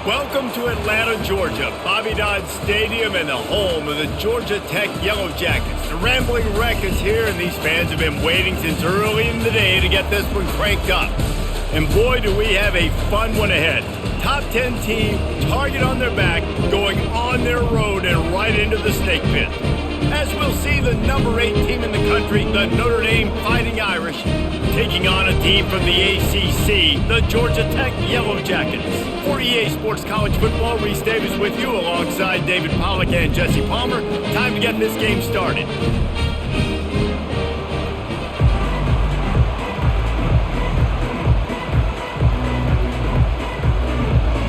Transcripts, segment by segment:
Welcome to Atlanta, Georgia, Bobby Dodd Stadium and the home of the Georgia Tech Yellow Jackets. The Rambling Wreck is here, and these fans have been waiting since early in the day to get this one cranked up. And boy, do we have a fun one ahead. Top 10 team, target on their back, going on their road and right into the snake pit. As we'll see the number 8 team in the country, the Notre Dame Fighting Irish, taking on a team from the ACC, the Georgia Tech Yellow Jackets. For EA Sports College Football, Reese Davis with you alongside David Pollack and Jesse Palmer. Time to get this game started.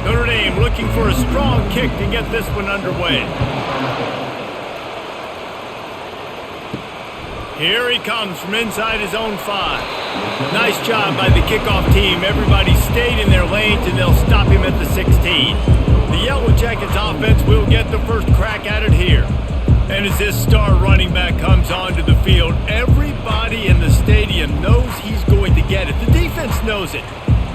Notre Dame looking for a strong kick to get this one underway. Here he comes from inside his own 5. Nice job by the kickoff team. Everybody stayed in their lanes, and they'll stop him at the 16. The Yellow Jackets offense will get the first crack at it here. And as this star running back comes onto the field, everybody in the stadium knows he's going to get it. The defense knows it.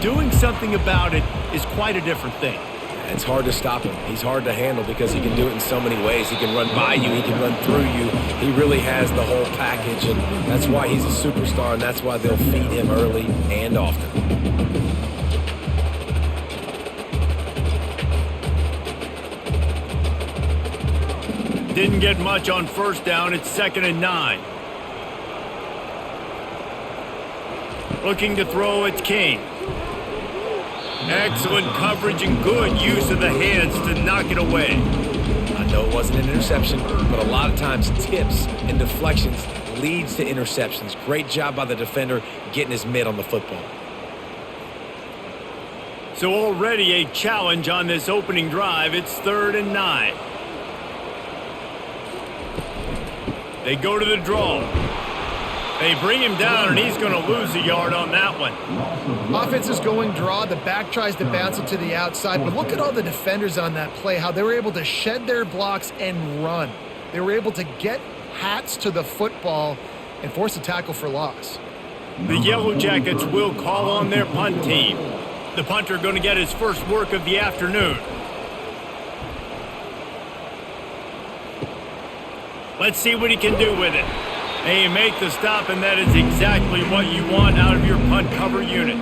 Doing something about it is quite a different thing. It's hard to stop him. He's hard to handle because he can do it in so many ways. He can run by you. He can run through you. He really has the whole package, and that's why he's a superstar, and that's why they'll feed him early and often. Didn't get much on first down. It's 2nd and 9. Looking to throw, it's King. Excellent coverage and good use of the hands to knock it away. I know it wasn't an interception, but a lot of times tips and deflections leads to interceptions. Great job by the defender getting his mitt on the football. So already a challenge on this opening drive. It's 3rd and 9. They go to the draw. They bring him down, and he's going to lose a yard on that one. Offense is going draw. The back tries to bounce it to the outside. But look at all the defenders on that play, how they were able to shed their blocks and run. They were able to get hats to the football and force a tackle for loss. The Yellow Jackets will call on their punt team. The punter going to get his first work of the afternoon. Let's see what he can do with it. They make the stop, and that is exactly what you want out of your punt cover unit.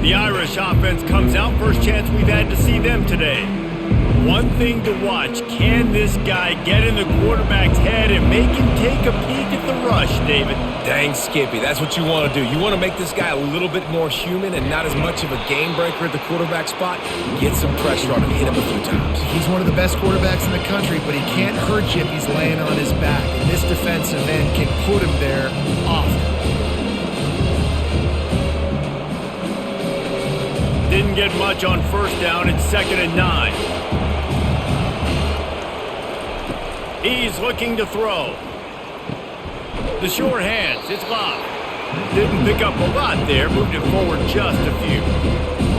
The Irish offense comes out. First chance we've had to see them today. One thing to watch, can this guy get in the quarterback's head and make him take a peek at the rush, David? Dang, Skippy, that's what you want to do. You want to make this guy a little bit more human and not as much of a game breaker at the quarterback spot. Get some pressure on him, hit him a few times. He's one of the best quarterbacks in the country, but he can't hurt you if he's laying on his back. And this defensive end can put him there often. Didn't get much on first down. It's 2nd and 9. He's looking to throw. The short hands, it's locked. Didn't pick up a lot there, moved it forward just a few.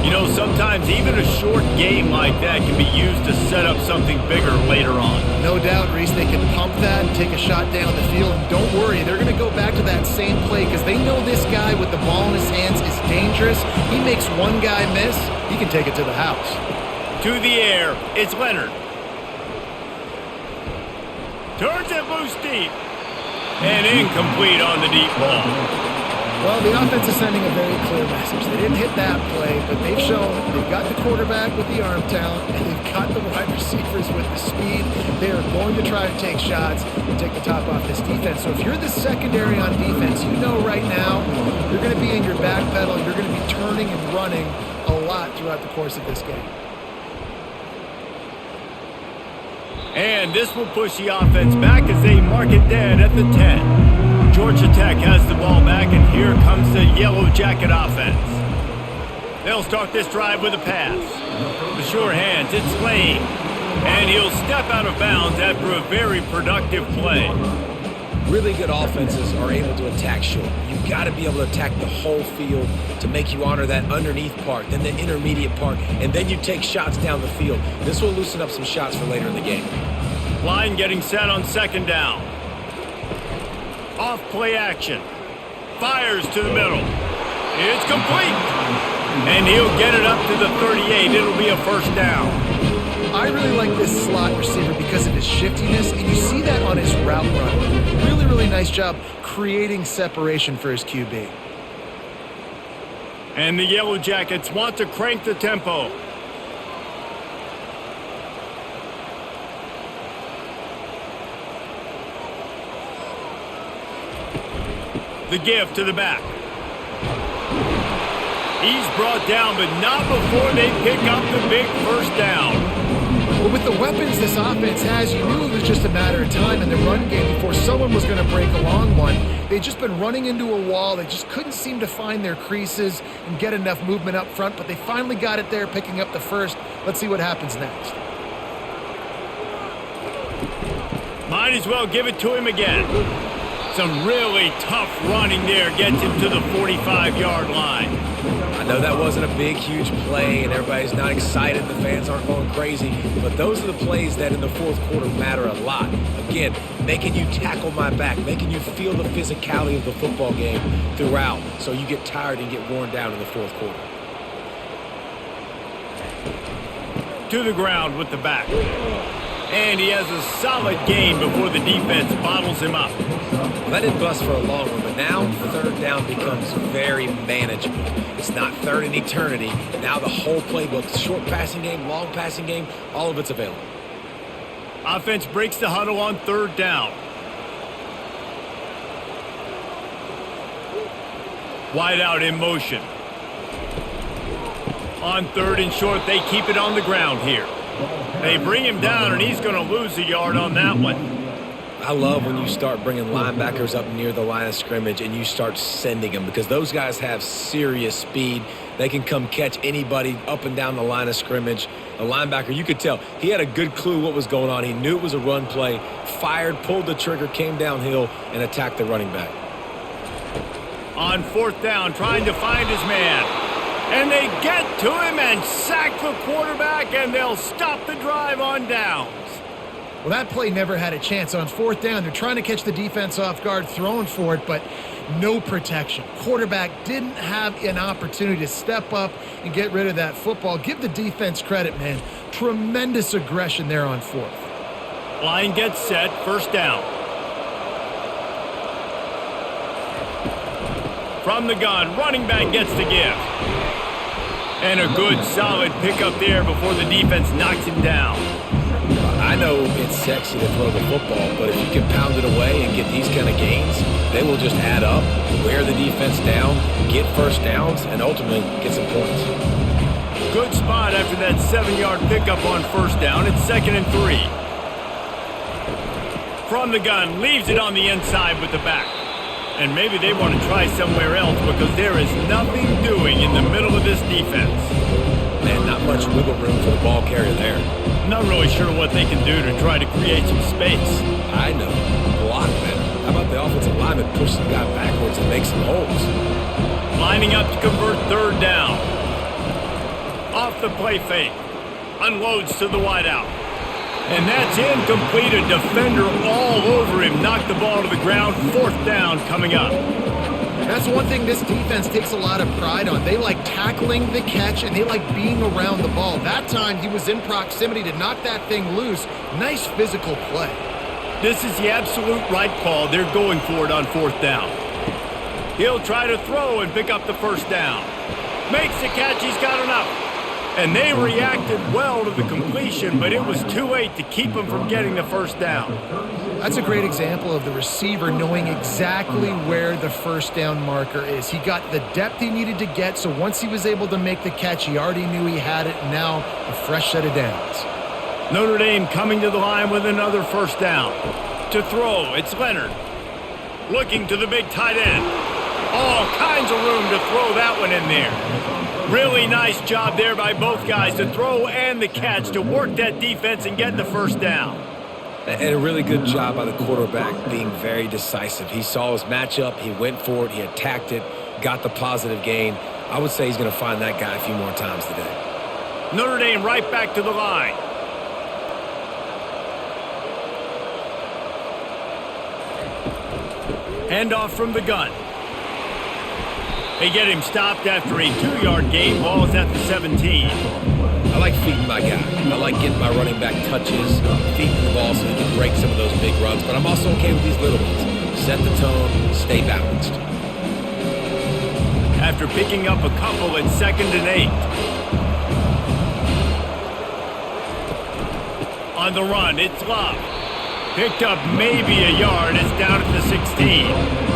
You know, sometimes even a short game like that can be used to set up something bigger later on. No doubt, Reese, they can pump that and take a shot down the field. And don't worry, they're going to go back to that same play because they know this guy with the ball in his hands is dangerous. He makes one guy miss, he can take it to the house. To the air, it's Leonard. Turns it loose deep. And incomplete on the deep ball. Well, the offense is sending a very clear message. They didn't hit that play, but they've shown they've got the quarterback with the arm talent, and they've got the wide receivers with the speed. They are going to try to take shots and take the top off this defense. So if you're the secondary on defense, you know right now you're going to be in your back pedal. You're going to be turning and running a lot throughout the course of this game. And this will push the offense back as they mark it dead at the 10. Georgia Tech has the ball back, and here comes the Yellow Jacket offense. They'll start this drive with a pass. The sure hands, it's Lane. And he'll step out of bounds after a very productive play. Really good offenses are able to attack short. You've got to be able to attack the whole field to make you honor that underneath part, then the intermediate part, and then you take shots down the field. This will loosen up some shots for later in the game. Line getting set on 2nd down. Off play action. Fires to the middle. It's complete. And he'll get it up to the 38. It'll be a first down. I really like this slot receiver because of his shiftiness, and you see that on his route run. Really, really nice job creating separation for his QB. And the Yellow Jackets want to crank the tempo. The give to the back. He's brought down, but not before they pick up the big first down. Well, with the weapons this offense has, you knew it was just a matter of time in the run game before someone was going to break a long one. They'd just been running into a wall. They just couldn't seem to find their creases and get enough movement up front, but they finally got it there, picking up the first. Let's see what happens next. Might as well give it to him again. Some really tough running there gets him to the 45-yard line. I know that wasn't a big, huge play, and everybody's not excited. The fans aren't going crazy. But those are the plays that in the fourth quarter matter a lot. Again, making you tackle my back, making you feel the physicality of the football game throughout so you get tired and get worn down in the fourth quarter. To the ground with the back. And he has a solid gain before the defense bottles him up. Well, that didn't bust for a long one, but now third down becomes very manageable. It's not third in eternity. Now the whole playbook, short passing game, long passing game, all of it's available. Offense breaks the huddle on third down. Wide out in motion. On third and short, they keep it on the ground here. They bring him down, and he's going to lose a yard on that one. I love when you start bringing linebackers up near the line of scrimmage and you start sending them because those guys have serious speed. They can come catch anybody up and down the line of scrimmage. The linebacker, you could tell, he had a good clue what was going on. He knew it was a run play, fired, pulled the trigger, came downhill, and attacked the running back. On fourth down, trying to find his man. And they get to him and sack the quarterback, and they'll stop the drive on downs. Well, that play never had a chance. On fourth down, they're trying to catch the defense off guard, throwing for it, but no protection. Quarterback didn't have an opportunity to step up and get rid of that football. Give the defense credit, man. Tremendous aggression there on fourth. Line gets set, first down. From the gun, running back gets the give. And a good, solid pickup there before the defense knocks him down. I know it's sexy to throw the football, but if you can pound it away and get these kind of gains, they will just add up, wear the defense down, get first downs, and ultimately get some points. Good spot after that 7-yard pickup on first down. It's 2nd and 3. From the gun, leaves it on the inside with the back. And maybe they want to try somewhere else because there is nothing doing in the middle of this defense. Man, not much wiggle room for the ball carrier there. Not really sure what they can do to try to create some space. I know. Block better. How about the offensive lineman push the guy backwards and make some holes? Lining up to convert third down. Off the play fake. Unloads to the wideout. And that's incomplete. A defender all over him. Knocked the ball to the ground. Fourth down coming up. That's one thing this defense takes a lot of pride on. They like tackling the catch, and they like being around the ball. That time, he was in proximity to knock that thing loose. Nice physical play. This is the absolute right call. They're going for it on fourth down. He'll try to throw and pick up the first down. Makes the catch. He's got enough. And they reacted well to the completion, but it was too late to keep him from getting the first down. That's a great example of the receiver knowing exactly where the first down marker is. He got the depth he needed to get, so once he was able to make the catch, he already knew he had it, and now a fresh set of downs. Notre Dame coming to the line with another first down. To throw, it's Leonard. Looking to the big tight end. All kinds of room to throw that one in there. Really nice job there by both guys to throw and the catch to work that defense and get the first down. And a really good job by the quarterback being very decisive. He saw his matchup, he went for it, he attacked it, got the positive gain. I would say he's going to find that guy a few more times today. Notre Dame right back to the line. Handoff from the gun. They get him stopped after a 2-yard gain. Ball is at the 17. I like feeding my guy. I like like getting my running back touches, feeding the ball so he can break some of those big runs, but I'm also okay with these little ones. Set the tone, stay balanced. After picking up a couple at 2nd and 8. On the run, it's Love. Picked up maybe a yard. It's down at the 16.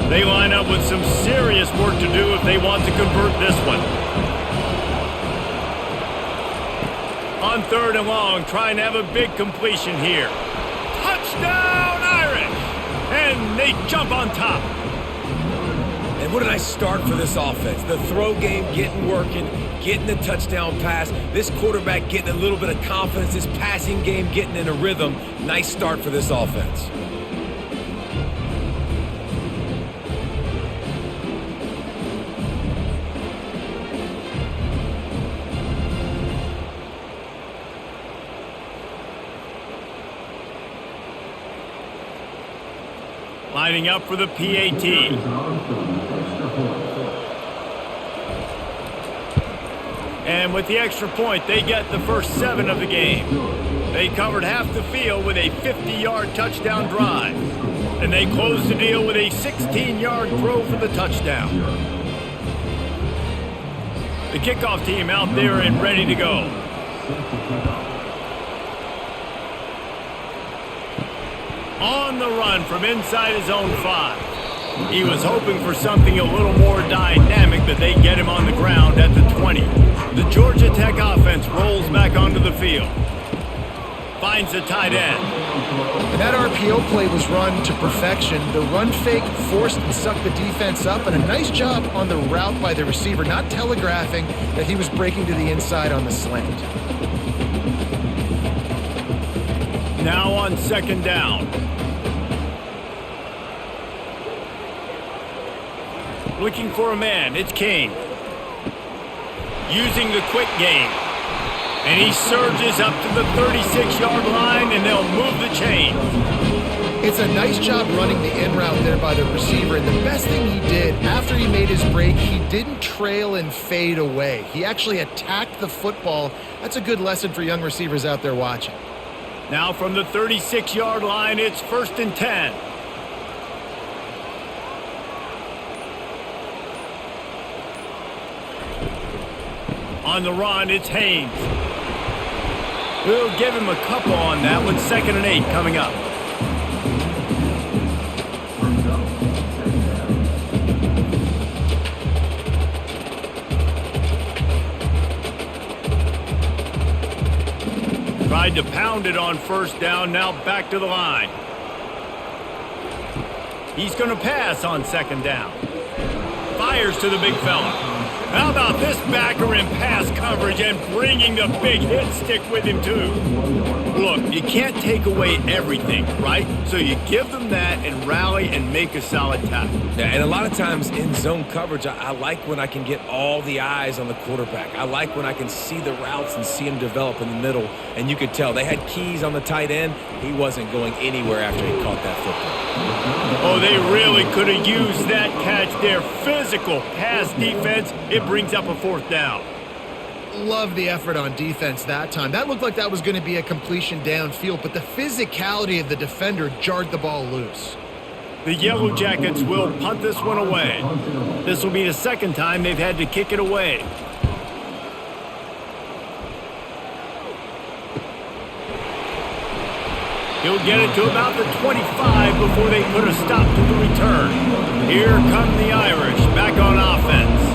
They line up with some serious work to do if they want to convert this one. On 3rd and long, trying to have a big completion here. Touchdown, Irish! And they jump on top. And what a nice start for this offense. The throw game getting working, getting the touchdown pass. This quarterback getting a little bit of confidence. This passing game getting in a rhythm. Nice start for this offense. Lining up for the PAT. And with the extra point, they get the first 7 of the game. They covered half the field with a 50-yard touchdown drive. And they close the deal with a 16-yard throw for the touchdown. The kickoff team out there and ready to go. On the run from inside his own 5. He was hoping for something a little more dynamic, but they get him on the ground at the 20. The Georgia Tech offense rolls back onto the field. Finds a tight end. And that RPO play was run to perfection. The run fake forced and sucked the defense up, and a nice job on the route by the receiver, not telegraphing that he was breaking to the inside on the slant. Now on 2nd down. Looking for a man, it's King. Using the quick game. And he surges up to the 36-yard line, and they'll move the chain. It's a nice job running the in route there by the receiver, and the best thing he did after he made his break, he didn't trail and fade away. He actually attacked the football. That's a good lesson for young receivers out there watching. Now from the 36-yard line, it's 1st and 10. On the run, it's Haynes. We'll give him a couple on that with 2nd and 8 coming up. Tried to pound it on 1st down, now back to the line. He's going to pass on 2nd down. Fires to the big fella. How about this backer in pass coverage and bringing the big hit stick with him too? Look, you can't take away everything, right? So you give them that and rally and make a solid tackle. Yeah, and a lot of times in zone coverage, I like when I can get all the eyes on the quarterback. I like when I can see the routes and see him develop in the middle. And you could tell they had keys on the tight end. He wasn't going anywhere after he caught that football. Oh, they really could have used that catch there. Physical pass defense. It brings up a 4th down. Love the effort on defense that time. That looked like that was going to be a completion downfield, but the physicality of the defender jarred the ball loose. The Yellow Jackets will punt this one away. This will be the 2nd time they've had to kick it away. He'll get it to about the 25 before they put a stop to the return. Here come the Irish back on offense.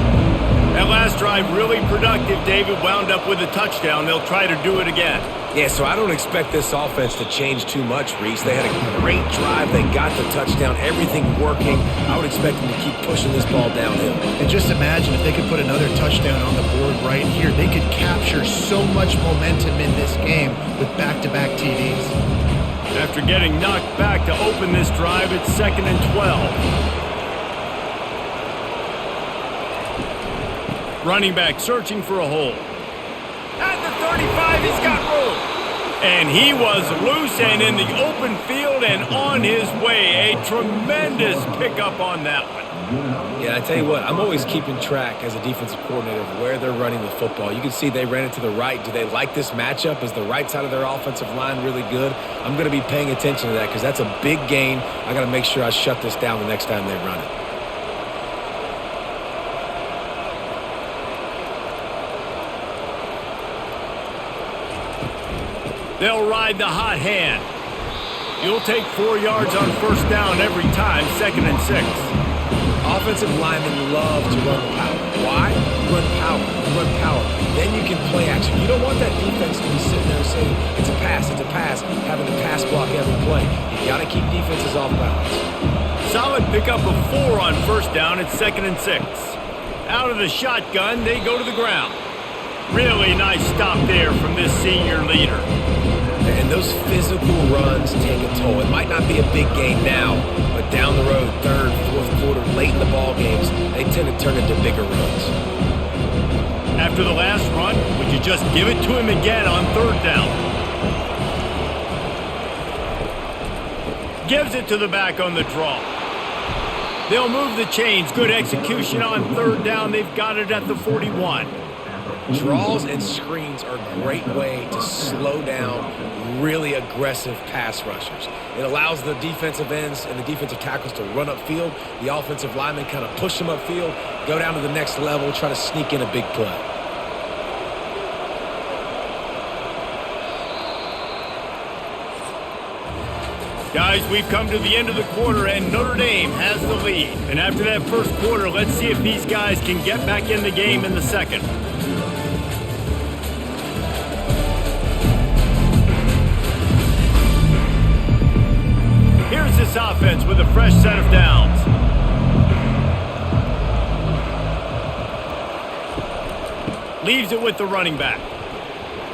That last drive really productive. David wound up with a touchdown. They'll try to do it again. Yeah, so I don't expect this offense to change too much, Reese. They had a great drive. They got the touchdown. Everything working. I would expect them to keep pushing this ball downhill. And just imagine if they could put another touchdown on the board right here. They could capture so much momentum in this game with back-to-back TDs. After getting knocked back to open this drive, it's 2nd and 12. Running back searching for a hole. At the 35, he's got room. And he was loose and in the open field and on his way. A tremendous pickup on that one. Yeah, I tell you what, I'm always keeping track as a defensive coordinator of where they're running the football. You can see they ran it to the right. Do they like this matchup? Is the right side of their offensive line really good? I'm going to be paying attention to that because that's a big gain. I got to make sure I shut this down the next time they run it. They'll ride the hot hand. You'll take 4 yards on first down every time, 2nd and 6. Offensive linemen love to run the power. Why? Run power. Run power. Then you can play action. You don't want that defense to be sitting there saying, it's a pass, having to pass block every play. You got to keep defenses off balance. Solid pickup of 4 on first down at 2nd and 6. Out of the shotgun, they go to the ground. Really nice stop there from this senior leader. And those physical runs take a toll. It might not be a big gain now, but down the road, 3rd, 4th quarter, late in the ball games, they tend to turn into bigger runs. After the last run, would you just give it to him again on 3rd down? Gives it to the back on the draw. They'll move the chains. Good execution on 3rd down. They've got it at the 41. Draws and screens are a great way to slow down really aggressive pass rushers. It allows the defensive ends and the defensive tackles to run upfield. The offensive linemen kind of push them upfield, go down to the next level, try to sneak in a big play. Guys, we've come to the end of the quarter, and Notre Dame has the lead. And after that first quarter, let's see if these guys can get back in the game in the second. Here's this offense with a fresh set of downs. Leaves it with the running back.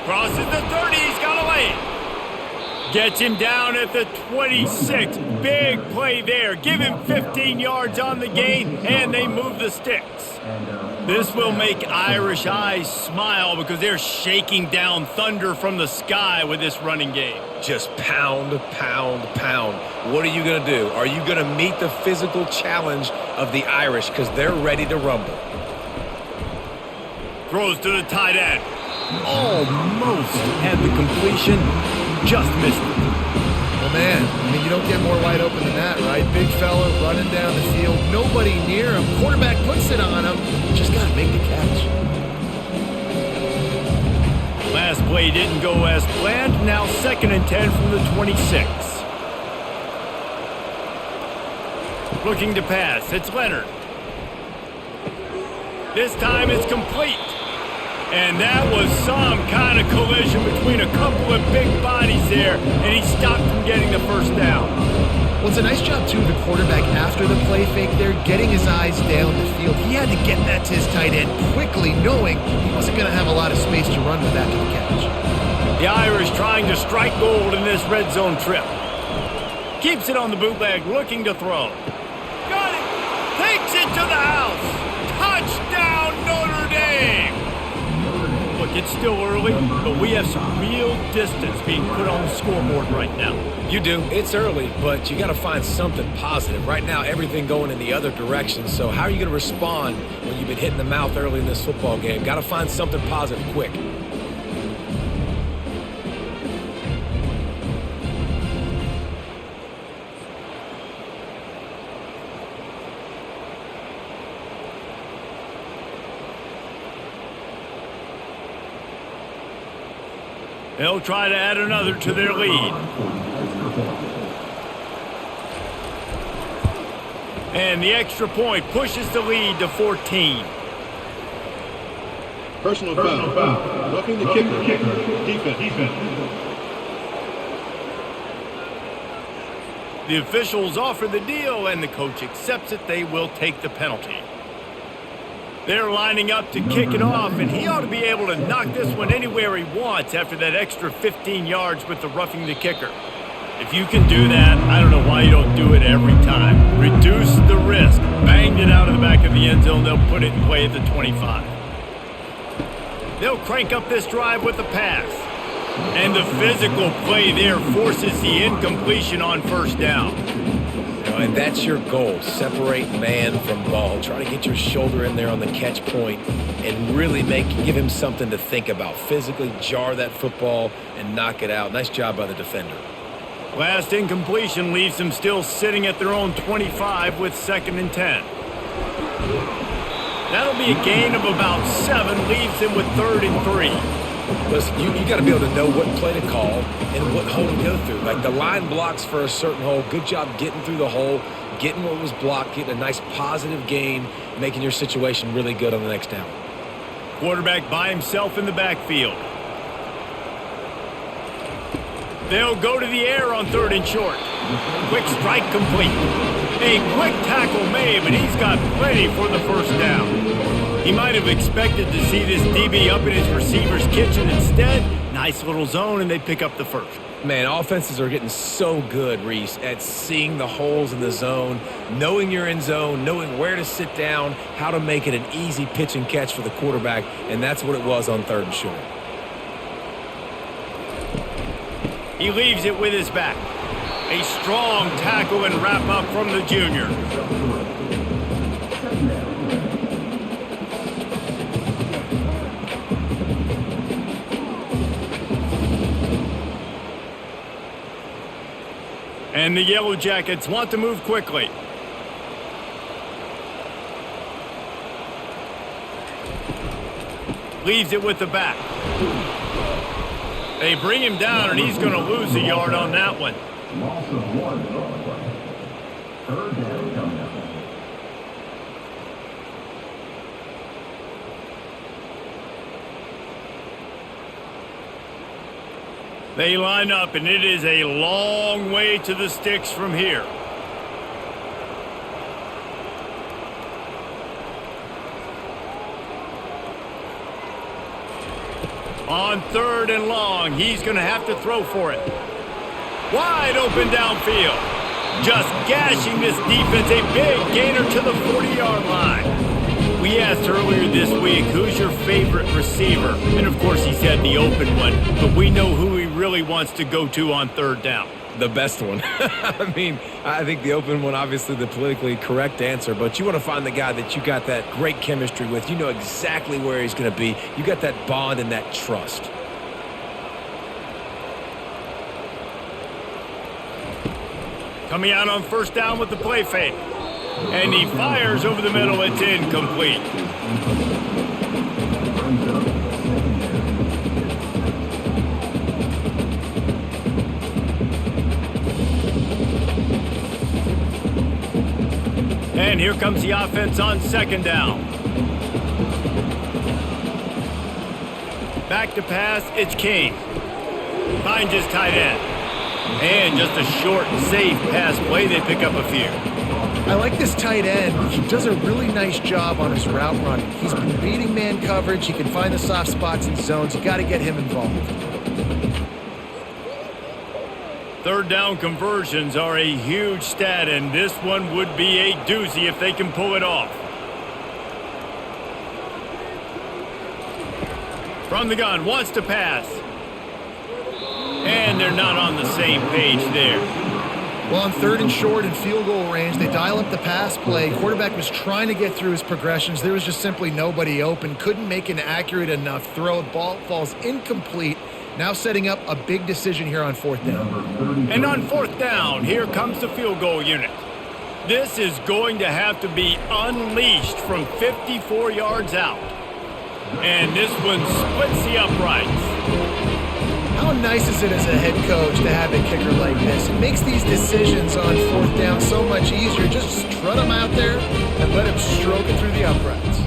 Crosses the 30, he's got away. Gets him down at the 26. Big play there. Give him 15 yards on the gain, and they move the sticks. This will make Irish eyes smile because they're shaking down thunder from the sky with this running game. Just pound, pound, pound. What are you going to do? Are you going to meet the physical challenge of the Irish because they're ready to rumble? Throws to the tight end. Almost had the completion. Just missed it. Well, man, I mean, you don't get more wide open than that, right? Big fella running down the field. Nobody near him. Quarterback puts it on him. Just got to make the catch. Last play didn't go as planned. Now 2nd and 10 from the 26. Looking to pass. It's Leonard. This time it's complete. And that was some kind of collision between a couple of big bodies there, and he stopped from getting the first down. Well, it's a nice job, too, the quarterback after the play fake there, getting his eyes down the field. He had to get that to his tight end quickly, knowing he wasn't going to have a lot of space to run with after the catch. The Irish trying to strike gold in this red zone trip. Keeps it on the bootleg, looking to throw. Got it! Takes it to the house! Touchdown, Notre Dame! Look, it's still early, but we have some real distance being put on the scoreboard right now. You do. It's early, but you got to find something positive. Right now, everything going in the other direction. So how are you going to respond when you've been hit in the mouth early in this football game? Got to find something positive quick. They'll try to add another to their lead. And the extra point pushes the lead to 14. Personal foul. Roughing the kicker. Defense. The officials offer the deal, and the coach accepts it. They will take the penalty. They're lining up to kick it off, and he ought to be able to knock this one anywhere he wants after that extra 15 yards with the roughing the kicker. If you can do that, I don't know why you don't do it every time. Reduce the risk. Banged it out of the back of the end zone. They'll put it in play at the 25. They'll crank up this drive with the pass. And the physical play there forces the incompletion on first down. And that's your goal. Separate man from ball. Try to get your shoulder in there on the catch point and really give him something to think about. Physically jar that football and knock it out. Nice job by the defender. Last incompletion leaves them still sitting at their own 25 with 2nd and 10. That'll be a gain of about 7, leaves them with 3rd and 3. Listen, you got to be able to know what play to call and what hole to go through. Like the line blocks for a certain hole. Good job getting through the hole, getting what was blocked, getting a nice positive gain, making your situation really good on the next down. Quarterback by himself in the backfield. They'll go to the air on 3rd and short. Quick strike complete. A quick tackle made, but he's got plenty for the first down. He might have expected to see this DB up in his receiver's kitchen. Instead, nice little zone, and they pick up the first. Man, offenses are getting so good, Reese, at seeing the holes in the zone, knowing you're in zone, knowing where to sit down, how to make it an easy pitch and catch for the quarterback, and that's what it was on 3rd and short. He leaves it with his back. A strong tackle and wrap up from the junior. And the Yellow Jackets want to move quickly. Leaves it with the back. They bring him down, and he's going to lose a yard on that one. Loss of 1 play. 3rd down coming up. They line up, and it is a long way to the sticks from here. On 3rd and long, he's going to have to throw for it. Wide open downfield. Just gashing this defense, a big gainer to the 40-yard line. We asked earlier this week, who's your favorite receiver? And, of course, he said the open one. But we know who he really wants to go to on 3rd down. The best one. I mean, I think the open one, obviously the politically correct answer, but you want to find the guy that you got that great chemistry with. You know exactly where he's going to be. You got that bond and that trust. Coming out on 1st down with the play fake. And he fires over the middle. It's incomplete. And here comes the offense on 2nd down. Back to pass, it's King. Finds his tight end. And just a short, safe pass play. They pick up a few. I like this tight end. He does a really nice job on his route running. He's been beating man coverage. He can find the soft spots and zones. You got to get him involved. 3rd down conversions are a huge stat, and this one would be a doozy if they can pull it off. From the gun, wants to pass. And they're not on the same page there. Well, on 3rd and short and field goal range, they dial up the pass play. Quarterback was trying to get through his progressions. There was just simply nobody open. Couldn't make an accurate enough throw. Ball falls incomplete. Now setting up a big decision here on 4th down. And on 4th down, here comes the field goal unit. This is going to have to be unleashed from 54 yards out. And this one splits the uprights. How nice is it as a head coach to have a kicker like this? It makes these decisions on 4th down so much easier. Just strut him out there and let him stroke it through the uprights.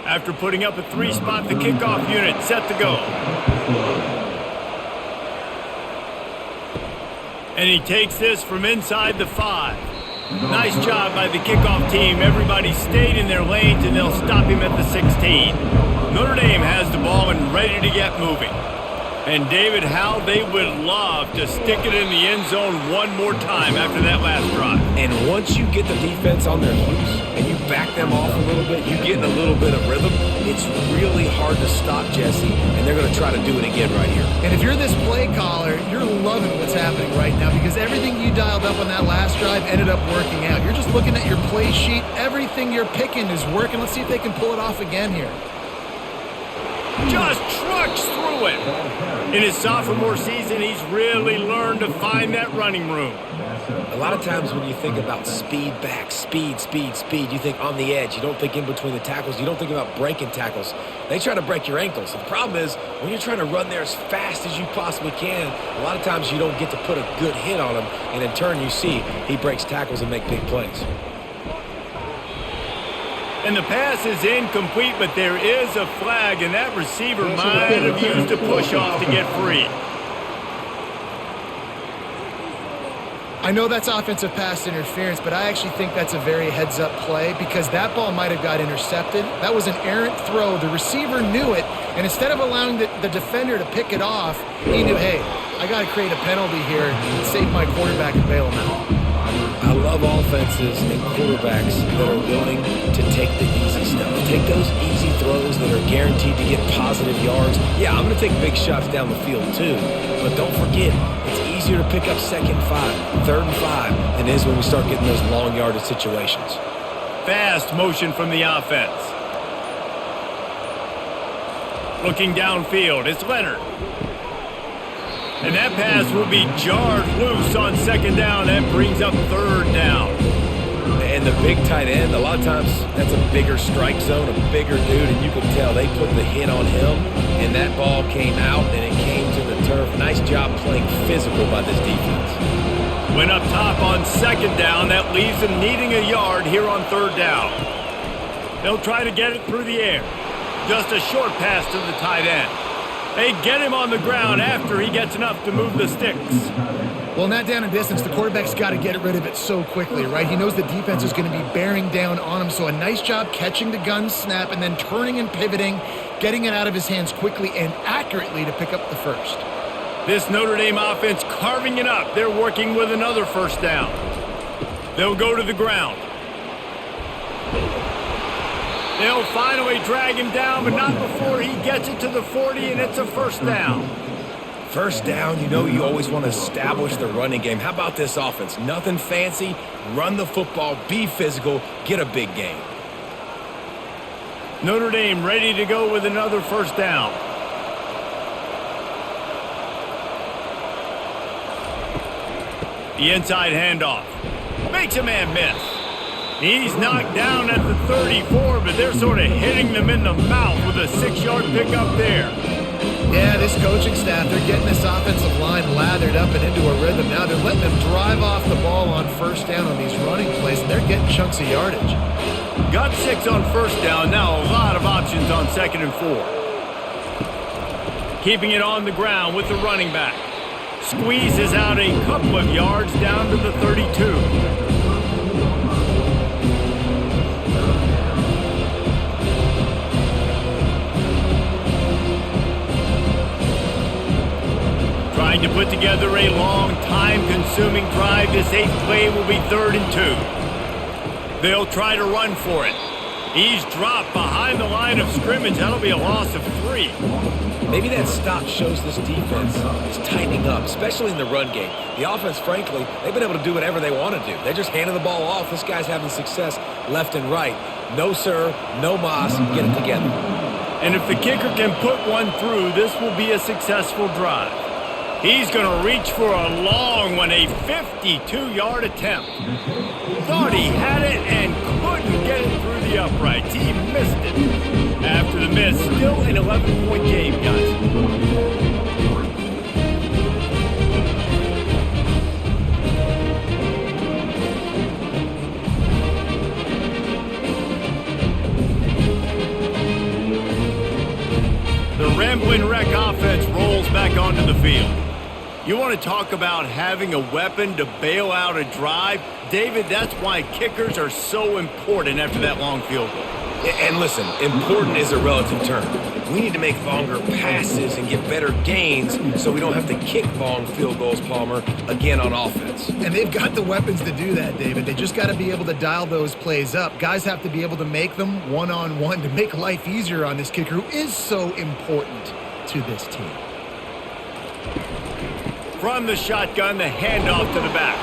After putting up a 3-spot, the kickoff unit set to go. And he takes this from inside the 5. Nice job by the kickoff team. Everybody stayed in their lanes, and they'll stop him at the 16. Notre Dame has the ball and ready to get moving. And David, how they would love to stick it in the end zone one more time after that last drive. And once you get the defense on their heels and you back them off a little bit, you get in a little bit of rhythm, it's really hard to stop Jesse, and they're going to try to do it again right here. And if you're this play caller, you're loving what's happening right now because everything you dialed up on that last drive ended up working out. You're just looking at your play sheet. Everything you're picking is working. Let's see if they can pull it off again here. Just trucks through it. In his sophomore season, he's really learned to find that running room. A lot of times when you think about speed back, speed, you think on the edge. You don't think in between the tackles. You don't think about breaking tackles. They try to break your ankles. The problem is when you're trying to run there as fast as you possibly can, a lot of times you don't get to put a good hit on him, and in turn you see he breaks tackles and make big plays. And the pass is incomplete, but there is a flag, and that receiver might have used a push-off to get free. I know that's offensive pass interference, but I actually think that's a very heads-up play because that ball might have got intercepted. That was an errant throw. The receiver knew it, and instead of allowing the defender to pick it off, he knew, hey, I got to create a penalty here and save my quarterback and bail him out. I love offenses and quarterbacks that are willing to take the easy stuff. Take those easy throws that are guaranteed to get positive yards. Yeah, I'm going to take big shots down the field too, but don't forget, it's easier to pick up 2nd and 5, 3rd and 5 than it is when we start getting those long yardage situations. Fast motion from the offense. Looking downfield, it's Leonard. And that pass will be jarred loose on 2nd down. That brings up 3rd down. And the big tight end, a lot of times that's a bigger strike zone, a bigger dude, and you can tell they put the hit on him, and that ball came out, and it came to the turf. Nice job playing physical by this defense. Went up top on 2nd down. That leaves them needing a yard here on 3rd down. They'll try to get it through the air. Just a short pass to the tight end. They get him on the ground after he gets enough to move the sticks. Well, in that down and distance, the quarterback's got to get rid of it so quickly, right? He knows the defense is going to be bearing down on him, so a nice job catching the gun snap and then turning and pivoting, getting it out of his hands quickly and accurately to pick up the first. This Notre Dame offense carving it up. They're working with another 1st down. They'll go to the ground. They'll finally drag him down, but not before he gets it to the 40, and it's a 1st down. 1st down, you know you always want to establish the running game. How about this offense? Nothing fancy. Run the football, be physical, get a big gain. Notre Dame ready to go with another 1st down. The inside handoff. Makes a man miss. He's knocked down at the 34, but they're sort of hitting them in the mouth with a 6-yard pickup there. Yeah, this coaching staff, they're getting this offensive line lathered up and into a rhythm. Now they're letting them drive off the ball on 1st down on these running plays, and they're getting chunks of yardage. Got 6 on 1st down, now a lot of options on 2nd and 4. Keeping it on the ground with the running back. Squeezes out a couple of yards down to the 32. Trying to put together a long, time-consuming drive. This 8th play will be 3rd and 2. They'll try to run for it. He's dropped behind the line of scrimmage. That'll be a loss of 3. Maybe that stop shows this defense is tightening up, especially in the run game. The offense, frankly, they've been able to do whatever they want to do. They just handed the ball off. This guy's having success left and right. No, sir, no mas, get it together. And if the kicker can put one through, this will be a successful drive. He's going to reach for a long one, a 52-yard attempt. Thought he had it and couldn't get it through the uprights. He missed it. After the miss, still an 11-point game, guys. The Rambling Wreck offense rolls back onto the field. You want to talk about having a weapon to bail out a drive? David, that's why kickers are so important after that long field goal. And listen, important is a relative term. We need to make longer passes and get better gains so we don't have to kick long field goals, Palmer, again on offense. And they've got the weapons to do that, David. They just got to be able to dial those plays up. Guys have to be able to make them one-on-one to make life easier on this kicker who is so important to this team. From the shotgun, the handoff to the back.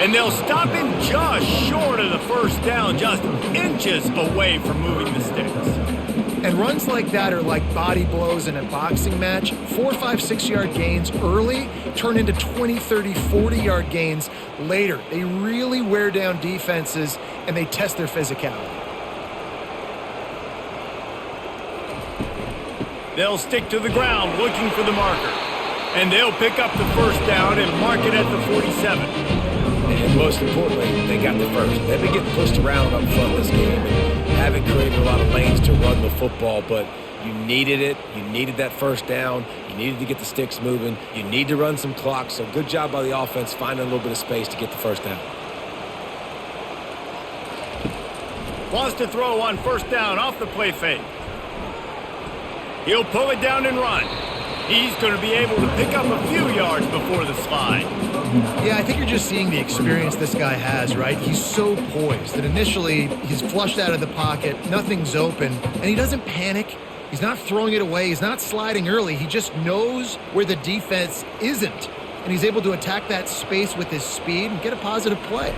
And they'll stop him just short of the first down, just inches away from moving the sticks. And runs like that are like body blows in a boxing match. 4, 5, 6-yard gains early turn into 20, 30, 40-yard gains later. They really wear down defenses, and they test their physicality. They'll stick to the ground looking for the marker. And they'll pick up the first down and mark it at the 47. And most importantly, they got the first. They've been getting pushed around up front this game and haven't created a lot of lanes to run the football, but you needed it. You needed that first down. You needed to get the sticks moving. You need to run some clock, so good job by the offense finding a little bit of space to get the first down. Wants to throw on first down off the play fake. He'll pull it down and run. He's going to be able to pick up a few yards before the slide. Yeah, I think you're just seeing the experience this guy has, right? He's so poised that initially he's flushed out of the pocket, nothing's open, and he doesn't panic. He's not throwing it away. He's not sliding early. He just knows where the defense isn't, and he's able to attack that space with his speed and get a positive play.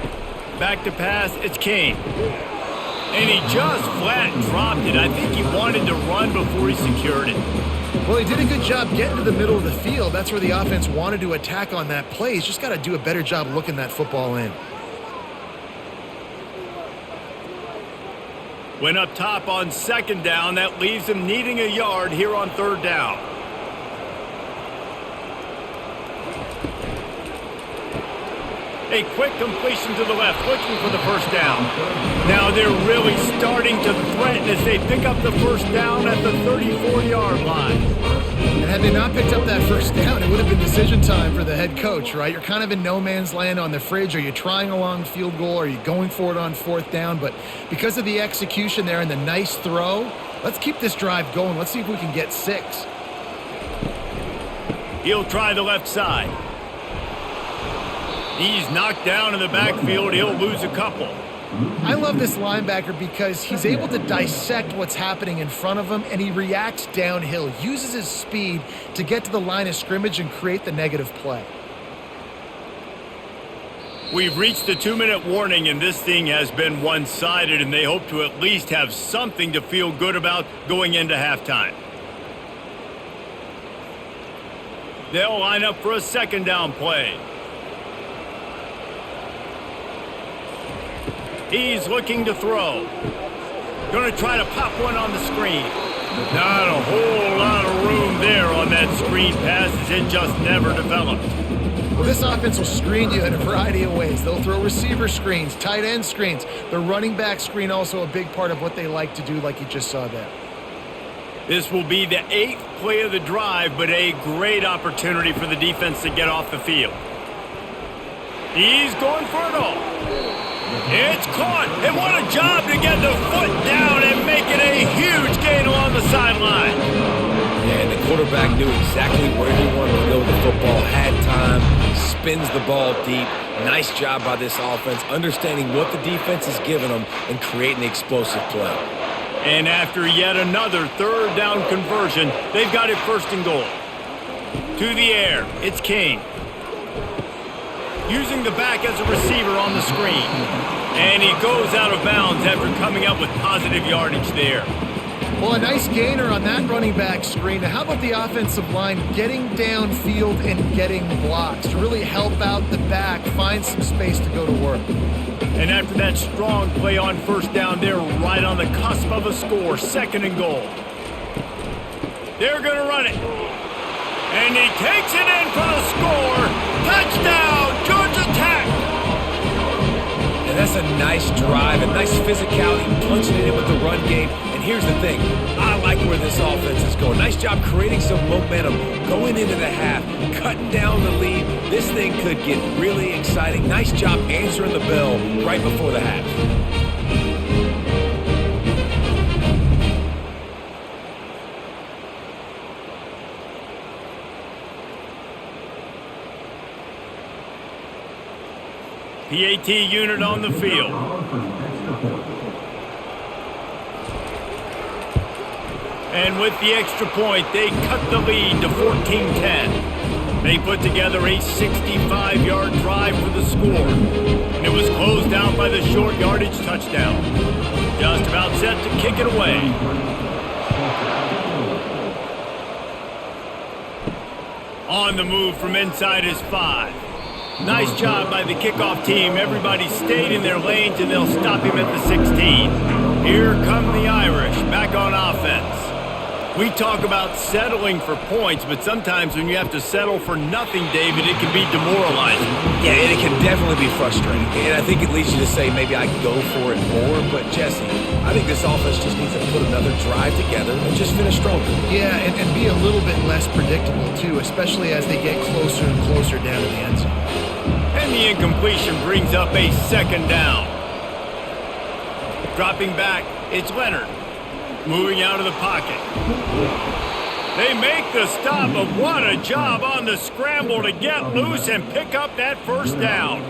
Back to pass, it's Kane. And he just flat dropped it. I think he wanted to run before he secured it. Well, he did a good job getting to the middle of the field. That's where the offense wanted to attack on that play. He's just got to do a better job looking that football in. When up top on second down, that leaves him needing a yard here on third down. A quick completion to the left, looking for the first down. Now they're really starting to threaten as they pick up the first down at the 34-yard line. And had they not picked up that first down, it would have been decision time for the head coach, right? You're kind of in no man's land on the fridge. Are you trying a long field goal? Are you going for it on fourth down? But because of the execution there and the nice throw, let's keep this drive going. Let's see if we can get 6. He'll try the left side. He's knocked down in the backfield. He'll lose a couple. I love this linebacker because he's able to dissect what's happening in front of him, and he reacts downhill, uses his speed to get to the line of scrimmage and create the negative play. We've reached the 2-minute warning, and this thing has been one-sided, and they hope to at least have something to feel good about going into halftime. They'll line up for a second down play. He's looking to throw. Going to try to pop one on the screen. Not a whole lot of room there on that screen pass as it just never developed. Well, this offense will screen you in a variety of ways. They'll throw receiver screens, tight end screens. The running back screen also a big part of what they like to do, like you just saw there. This will be the 8th play of the drive, but a great opportunity for the defense to get off the field. He's going for it all. It's caught, and what a job to get the foot down and make it a huge gain along the sideline. And the quarterback knew exactly where he wanted to go with the football, had time, spins the ball deep. Nice job by this offense, understanding what the defense is giving them and creating the explosive play. And after yet another third down conversion, they've got it first and goal. To the air, it's King. Using the back as a receiver on the screen. And he goes out of bounds after coming up with positive yardage there. Well, a nice gainer on that running back screen. Now, how about the offensive line getting downfield and getting blocks to really help out the back, find some space to go to work? And after that strong play on first down, they're right on the cusp of a score, second and goal. They're going to run it. And he takes it in for the score. Touchdown, Georgia Tech. And that's a nice drive, a nice physicality, punching it in with the run game. And here's the thing, I like where this offense is going. Nice job creating some momentum, going into the half, cutting down the lead. This thing could get really exciting. Nice job answering the bell right before the half. PAT unit on the field. And with the extra point, they cut the lead to 14-10. They put together a 65-yard drive for the score. And it was closed out by the short yardage touchdown. Just about set to kick it away. On the move from inside his 5. Nice job by the kickoff team. Everybody stayed in their lanes, and they'll stop him at the 16. Here come the Irish back on offense. We talk about settling for points, but sometimes when you have to settle for nothing, David, it can be demoralizing. Yeah, and it can definitely be frustrating. And I think it leads you to say maybe I can go for it more. But, Jesse, I think this offense just needs to put another drive together and just finish stronger. Yeah, and be a little bit less predictable, too, especially as they get closer and closer down to the end zone. And the incompletion brings up a second down. Dropping back, it's Leonard. Moving out of the pocket. They make the stop, but what a job on the scramble to get loose and pick up that first down.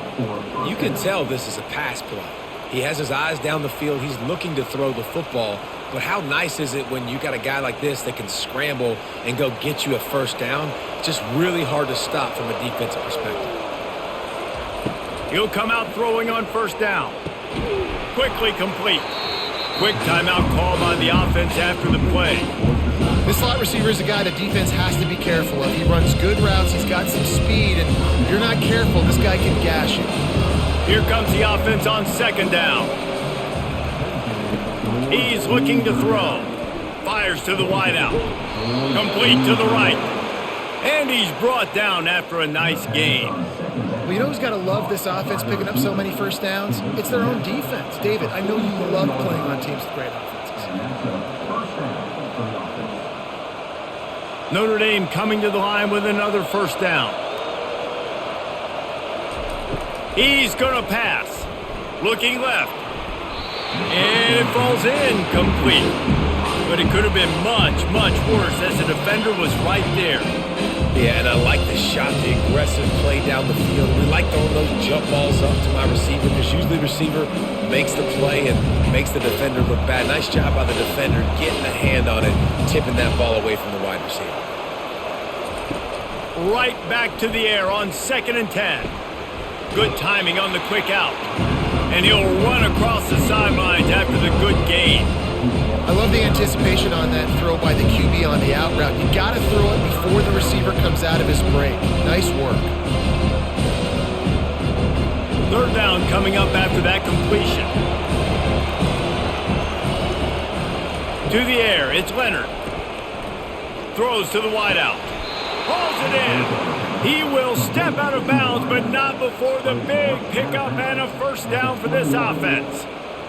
You can tell this is a pass play. He has his eyes down the field. He's looking to throw the football. But how nice is it when you got a guy like this that can scramble and go get you a first down? It's just really hard to stop from a defensive perspective. He'll come out throwing on first down. Quickly complete. Quick timeout call by the offense after the play. This slot receiver is a guy the defense has to be careful of. He runs good routes. He's got some speed, and if you're not careful, this guy can gash you. Here comes the offense on second down. He's looking to throw. Fires to the wideout. Complete to the right. And he's brought down after a nice gain. Well, you know who's got to love this offense picking up so many first downs? It's their own defense. David, I know you love playing on teams with great offenses. Notre Dame coming to the line with another first down. He's going to pass. Looking left. And it falls in complete. But it could have been much, much worse as the defender was right there. Yeah, and I like the shot, the aggressive play down the field. We like throwing those jump balls up to my receiver because usually the receiver makes the play and makes the defender look bad. Nice job by the defender getting a hand on it, tipping that ball away from the wide receiver. Right back to the air on 2nd and 10. Good timing on the quick out. And he'll run across the sidelines after the good gain. I love the anticipation on that throw by the QB on the out route. You got to throw it before the receiver comes out of his break. Nice work. Third down coming up after that completion. To the air, it's Leonard. Throws to the wideout. Hauls it in. He will step out of bounds, but not before the big pickup and a first down for this offense.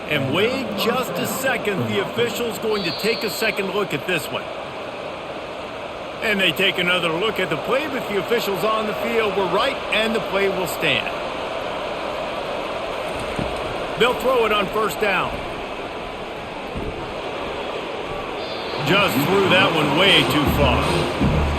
And wait just a second, the official's going to take a second look at this one. And they take another look at the play, but the officials on the field were right, and the play will stand. They'll throw it on first down. Just threw that one way too far.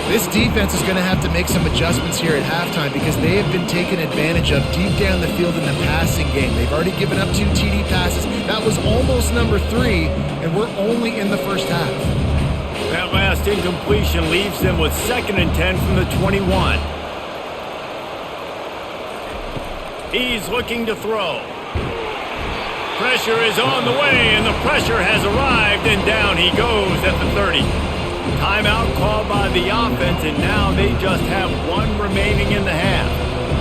This defense is going to have to make some adjustments here at halftime because they have been taken advantage of deep down the field in the passing game. They've already given up 2 TD passes. That was almost number 3, and we're only in the first half. That last incompletion leaves them with 2nd and 10 from the 21. He's looking to throw. Pressure is on the way, and the pressure has arrived, and down he goes at the 30. Timeout called by the offense, and now they just have 1 remaining in the half.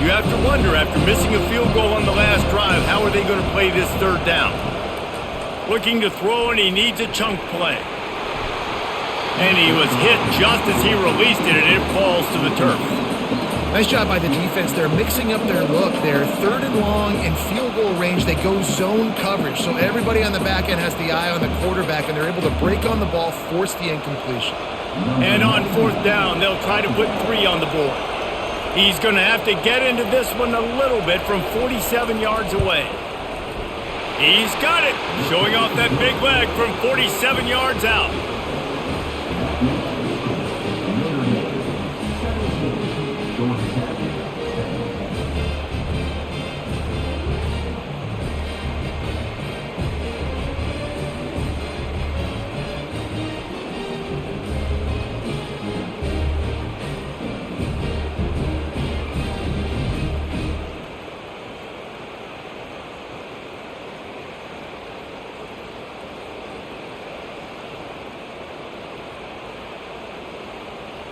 You have to wonder, after missing a field goal on the last drive, how are they going to play this third down? Looking to throw, and he needs a chunk play. And he was hit just as he released it, and it falls to the turf. Nice job by the defense. They're mixing up their look. They're 3rd and long in field goal range. They go zone coverage. So everybody on the back end has the eye on the quarterback, and they're able to break on the ball, force the incompletion. And on 4th down, they'll try to put 3 on the board. He's going to have to get into this one a little bit from 47 yards away. He's got it, showing off that big leg from 47 yards out.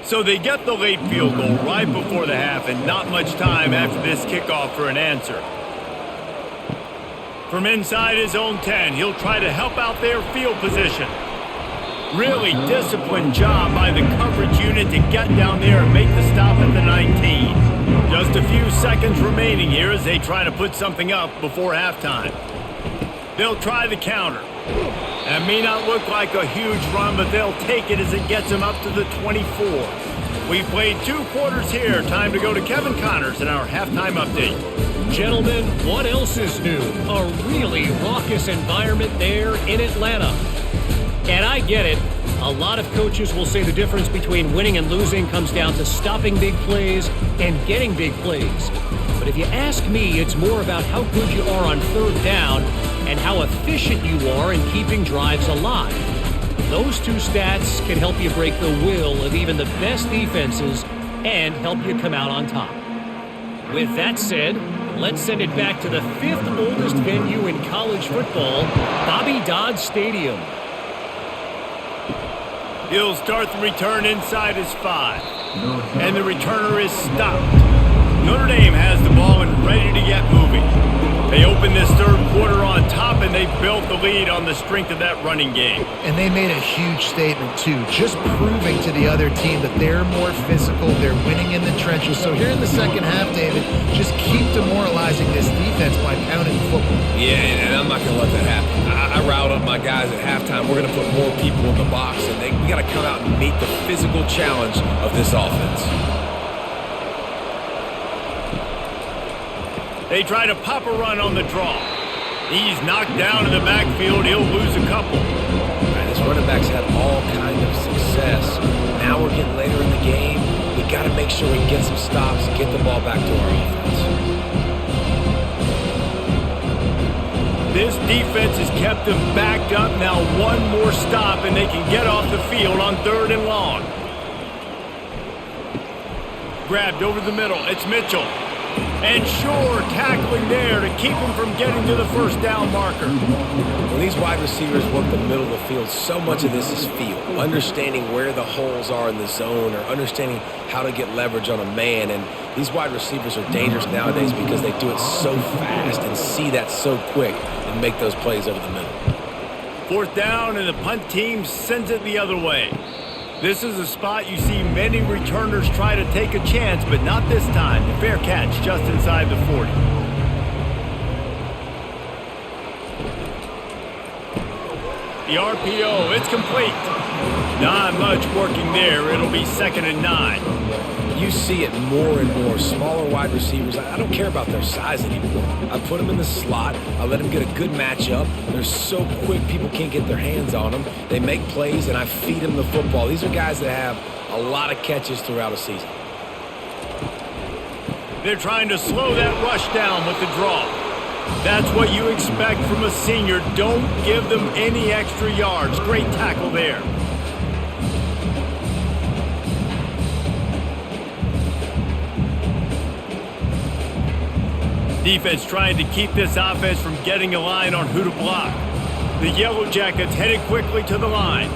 So they get the late field goal right before the half and not much time after this kickoff for an answer. From inside his own 10, he'll try to help out their field position. Really disciplined job by the coverage unit to get down there and make the stop at the 19. Just a few seconds remaining here as they try to put something up before halftime. They'll try the counter. That may not look like a huge run, but they'll take it as it gets them up to the 24. We've played 2 quarters here. Time to go to Kevin Connors in our halftime update. Gentlemen, what else is new? A really raucous environment there in Atlanta. And I get it. A lot of coaches will say the difference between winning and losing comes down to stopping big plays and getting big plays. But if you ask me, it's more about how good you are on third down and how efficient you are in keeping drives alive. Those 2 stats can help you break the will of even the best defenses and help you come out on top. With that said, let's send it back to the 5th oldest venue in college football, Bobby Dodd Stadium. He'll start the return inside his 5. And the returner is stopped. Notre Dame has the ball and ready to get moving. They open this third quarter on top, and they built the lead on the strength of that running game. And they made a huge statement, too, just proving to the other team that they're more physical, they're winning in the trenches. So here in the second half, David, just keep demoralizing this defense by pounding the football. Yeah, and I'm not going to let that happen. I riled up my guys at halftime. We're going to put more people in the box, and we got to come out and meet the physical challenge of this offense. They try to pop a run on the draw. He's knocked down in the backfield. He'll lose a couple. Right, this running back's had all kind of success. Now we're getting later in the game. We got to make sure we get some stops and get the ball back to our offense. This defense has kept them backed up. Now one more stop, and they can get off the field on 3rd and long. Grabbed over the middle. It's Mitchell. And sure, tackling there to keep him from getting to the first down marker. When these wide receivers work the middle of the field, so much of this is feel. Understanding where the holes are in the zone or understanding how to get leverage on a man. And these wide receivers are dangerous nowadays because they do it so fast and see that so quick and make those plays over the middle. 4th down, and the punt team sends it the other way. This is a spot you see many returners try to take a chance, but not this time. The fair catch just inside the 40. The RPO, it's complete. Not much working there. It'll be 2nd and 9. You see it more and more. Smaller wide receivers, I don't care about their size anymore. I put them in the slot. I let them get a good matchup. They're so quick, people can't get their hands on them. They make plays, and I feed them the football. These are guys that have a lot of catches throughout a season. They're trying to slow that rush down with the draw. That's what you expect from a senior. Don't give them any extra yards. Great tackle there. Defense trying to keep this offense from getting a line on who to block. The Yellow Jackets headed quickly to the line.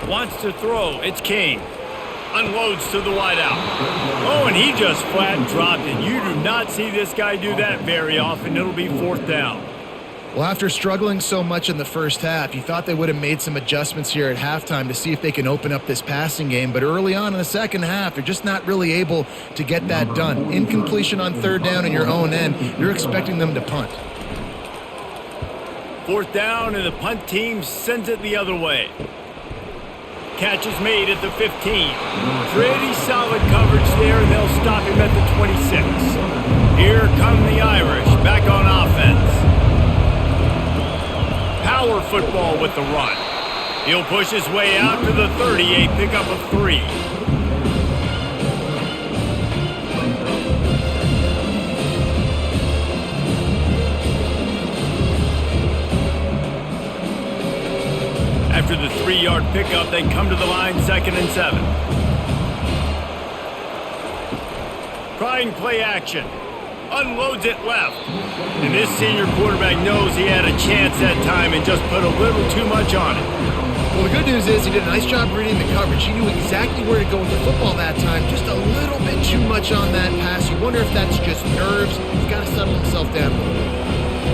Wants to throw. It's King. Unloads to the wideout. Oh, and he just flat dropped it. You do not see this guy do that very often. It'll be 4th down. Well, after struggling so much in the first half, you thought they would have made some adjustments here at halftime to see if they can open up this passing game. But early on in the second half, they're just not really able to get that done. Incompletion on 3rd down in your own end, you're expecting them to punt. 4th down, and the punt team sends it the other way. Catch is made at the 15. Pretty solid coverage there, and they'll stop him at the 26. Here come the Irish, back on offense. Power football with the run. He'll push his way out to the 30, a pickup of 3. After the 3-yard pickup, they come to the line 2nd and 7. Trying play action. unloads it left. And this senior quarterback knows he had a chance that time and just put a little too much on it. Well, the good news is he did a nice job reading the coverage. He knew exactly where to go with the football that time. Just a little bit too much on that pass. You wonder if that's just nerves. He's got to settle himself down a little bit.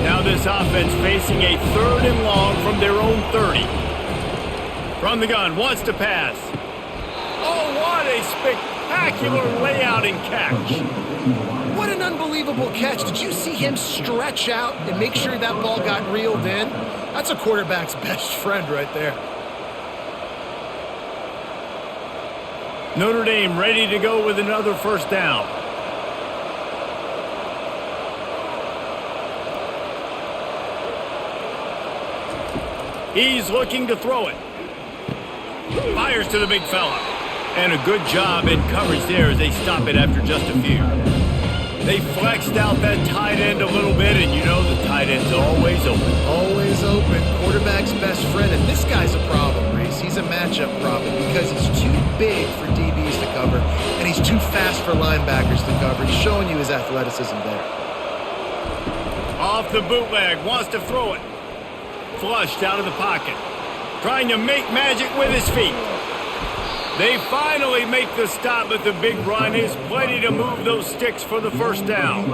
Now this offense facing a 3rd and long from their own 30. From the gun, wants to pass. Oh, what a spectacular layout and catch. What an unbelievable catch. Did you see him stretch out and make sure that ball got reeled in? That's a quarterback's best friend right there. Notre Dame ready to go with another first down. He's looking to throw it. Fires to the big fella. And a good job in coverage there as they stop it after just a few. They flexed out that tight end a little bit, and you know the tight end's always open. Always open. Quarterback's best friend. And this guy's a problem, Reese. He's a matchup problem because he's too big for DBs to cover, and he's too fast for linebackers to cover. He's showing you his athleticism there. Off the bootleg, wants to throw it. Flushed out of the pocket. Trying to make magic with his feet. They finally make the stop, but the big run is plenty to move those sticks for the first down.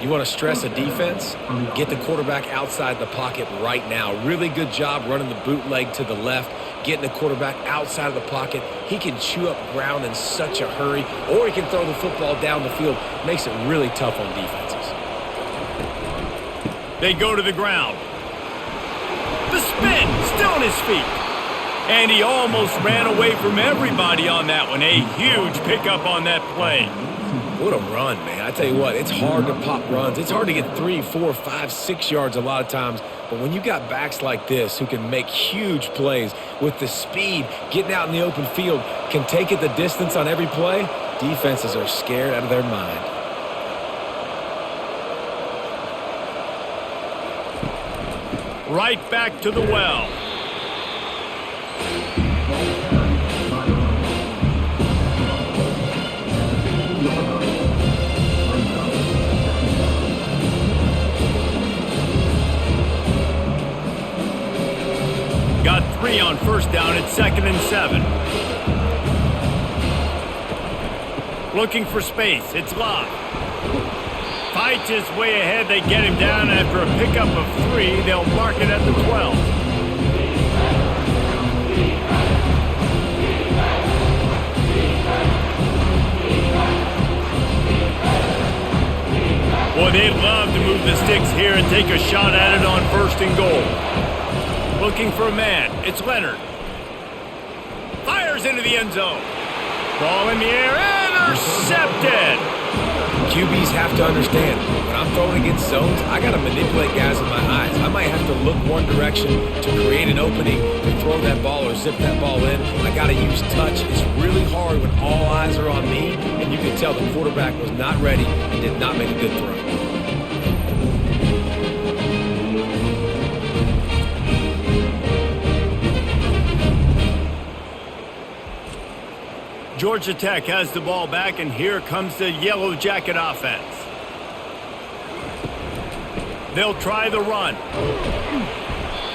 You want to stress a defense? Get the quarterback outside the pocket right now. Really good job running the bootleg to the left, getting the quarterback outside of the pocket. He can chew up ground in such a hurry, or he can throw the football down the field. Makes it really tough on defenses. They go to the ground. The spin, still on his feet. And he almost ran away from everybody on that one. A huge pickup on that play. What a run, man. I tell you what, it's hard to pop runs. It's hard to get 3, 4, 5, 6 yards a lot of times. But when you got backs like this who can make huge plays with the speed, getting out in the open field, can take it the distance on every play, defenses are scared out of their mind. Right back to the well. Got 3 on first down at 2nd and 7. Looking for space. It's locked. Fights his way ahead. They get him down after a pickup of 3. They'll mark it at the 12. Boy, they'd love to move the sticks here and take a shot at it on 1st and goal. Looking for a man. It's Leonard. Fires into the end zone. Ball in the air. Intercepted. QBs have to understand, when I'm throwing against zones, I got to manipulate guys with my eyes. I might have to look one direction to create an opening to throw that ball or zip that ball in. I got to use touch. It's really hard when all eyes are on me, and you can tell the quarterback was not ready and did not make a good throw. Georgia Tech has the ball back, and here comes the Yellow Jacket offense. They'll try the run.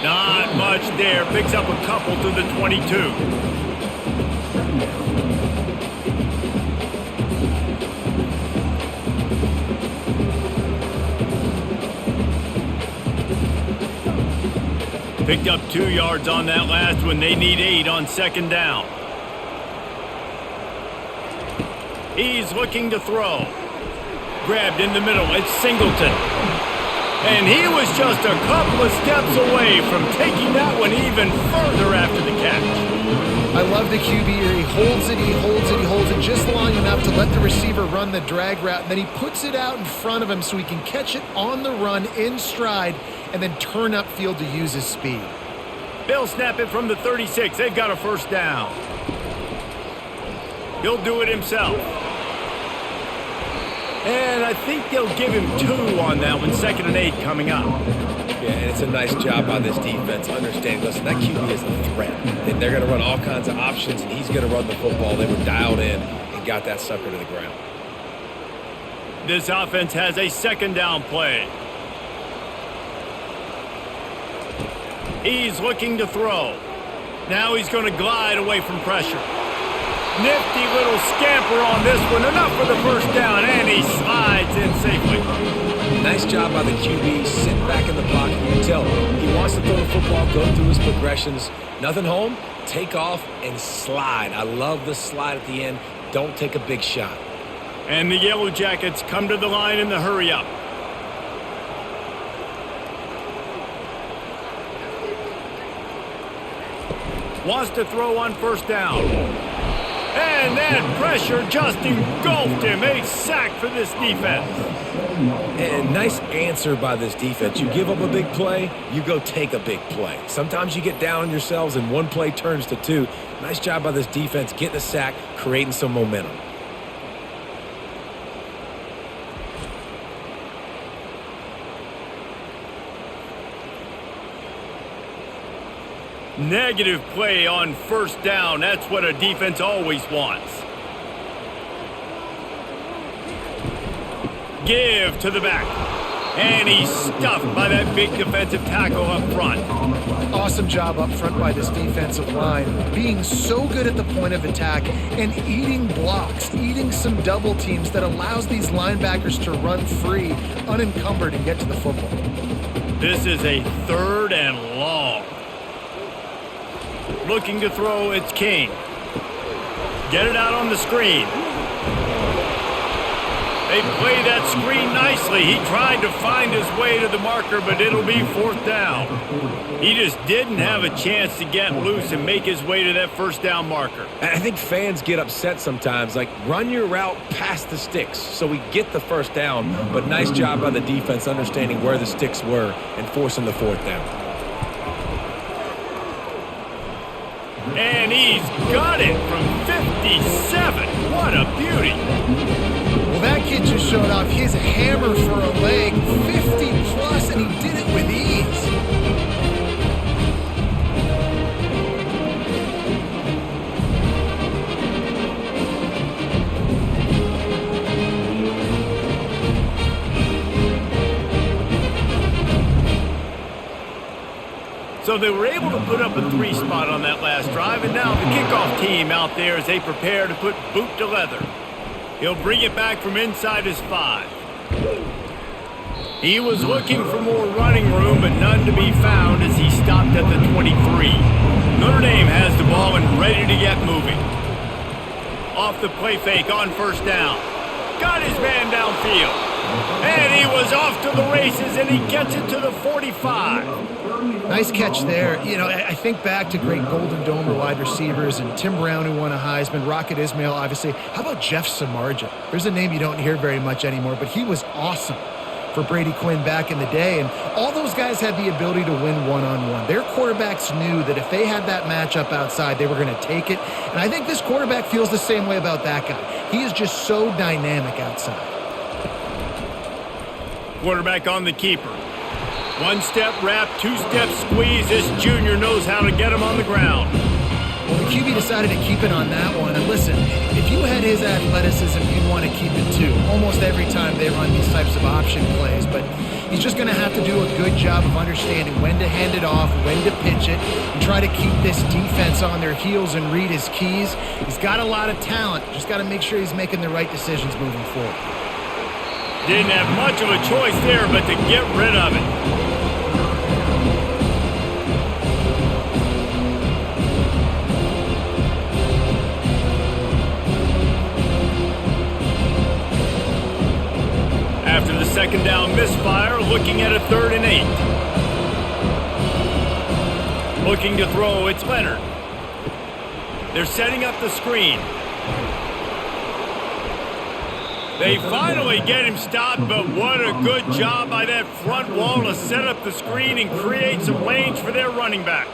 Not much there. Picks up a couple to the 22. Picked up 2 yards on that last one. They need 8 on 2nd down. He's looking to throw. Grabbed in the middle. It's Singleton. And he was just a couple of steps away from taking that one even further after the catch. I love the QB here. He holds it, he holds it, he holds it just long enough to let the receiver run the drag route. And then he puts it out in front of him so he can catch it on the run in stride and then turn upfield to use his speed. They'll snap it from the 36. They've got a first down. He'll do it himself. And I think they'll give him 2 on that one. 2nd and 8 coming up. Yeah, and it's a nice job by this defense. Understand, listen, that QB is a threat. And they're going to run all kinds of options, and he's going to run the football. They were dialed in and got that sucker to the ground. This offense has a second down play. He's looking to throw. Now he's going to glide away from pressure. Nifty little scamper on this one. Enough for the first down, and he slides in safely. Nice job by the QB, sitting back in the pocket. You can tell he wants to throw the football, go through his progressions. Nothing home, take off, and slide. I love the slide at the end. Don't take a big shot. And the Yellow Jackets come to the line in the hurry-up. Wants to throw on first down. And that pressure just engulfed him. A sack for this defense. And nice answer by this defense. You give up a big play, you go take a big play. Sometimes you get down on yourselves and one play turns to two. Nice job by this defense getting a sack, creating some momentum. Negative play on first down. That's what a defense always wants. Give to the back. And he's stuffed by that big defensive tackle up front. Awesome job up front by this defensive line, being so good at the point of attack and eating blocks, eating some double teams that allows these linebackers to run free, unencumbered, and get to the football. This is a 3rd and long. Looking to throw, it's King. Get it out on the screen. They play that screen nicely. He tried to find his way to the marker, but it'll be 4th down. He just didn't have a chance to get loose and make his way to that first down marker. I think fans get upset sometimes, like run your route past the sticks so we get the first down, but nice job by the defense understanding where the sticks were and forcing the 4th down. And he's got it from 57. What a beauty. Well, that kid just showed off his hammer for a leg, 50 plus, and he did it with ease. So they were able to put up a 3 spot on that last drive, and now the kickoff team out there as they prepare to put boot to leather. He'll bring it back from inside his 5. He was looking for more running room, but none to be found as he stopped at the 23. Notre Dame has the ball and ready to get moving. Off the play fake on first down. Got his man downfield. And he was off to the races, and he gets it to the 45. Nice catch there. You know, I think back to great Golden Dome wide receivers and Tim Brown, who won a Heisman, Rocket Ismail, obviously. How about Jeff Samardzija? There's a name you don't hear very much anymore, but he was awesome for Brady Quinn back in the day. And all those guys had the ability to win one-on-one. Their quarterbacks knew that if they had that matchup outside, they were going to take it. And I think this quarterback feels the same way about that guy. He is just so dynamic outside. Quarterback on the keeper. 1-step wrap, 2-step squeeze. This junior knows how to get him on the ground. Well, the QB decided to keep it on that one. And listen, if you had his athleticism, you'd want to keep it too. Almost every time they run these types of option plays. But he's just going to have to do a good job of understanding when to hand it off, when to pitch it, and try to keep this defense on their heels and read his keys. He's got a lot of talent. Just got to make sure he's making the right decisions moving forward. Didn't have much of a choice there, but to get rid of it. After the second down misfire, looking at a 3rd and 8. Looking to throw, it's Leonard. They're setting up the screen. They finally get him stopped, but what a good job by that front wall to set up the screen and create some lanes for their running back.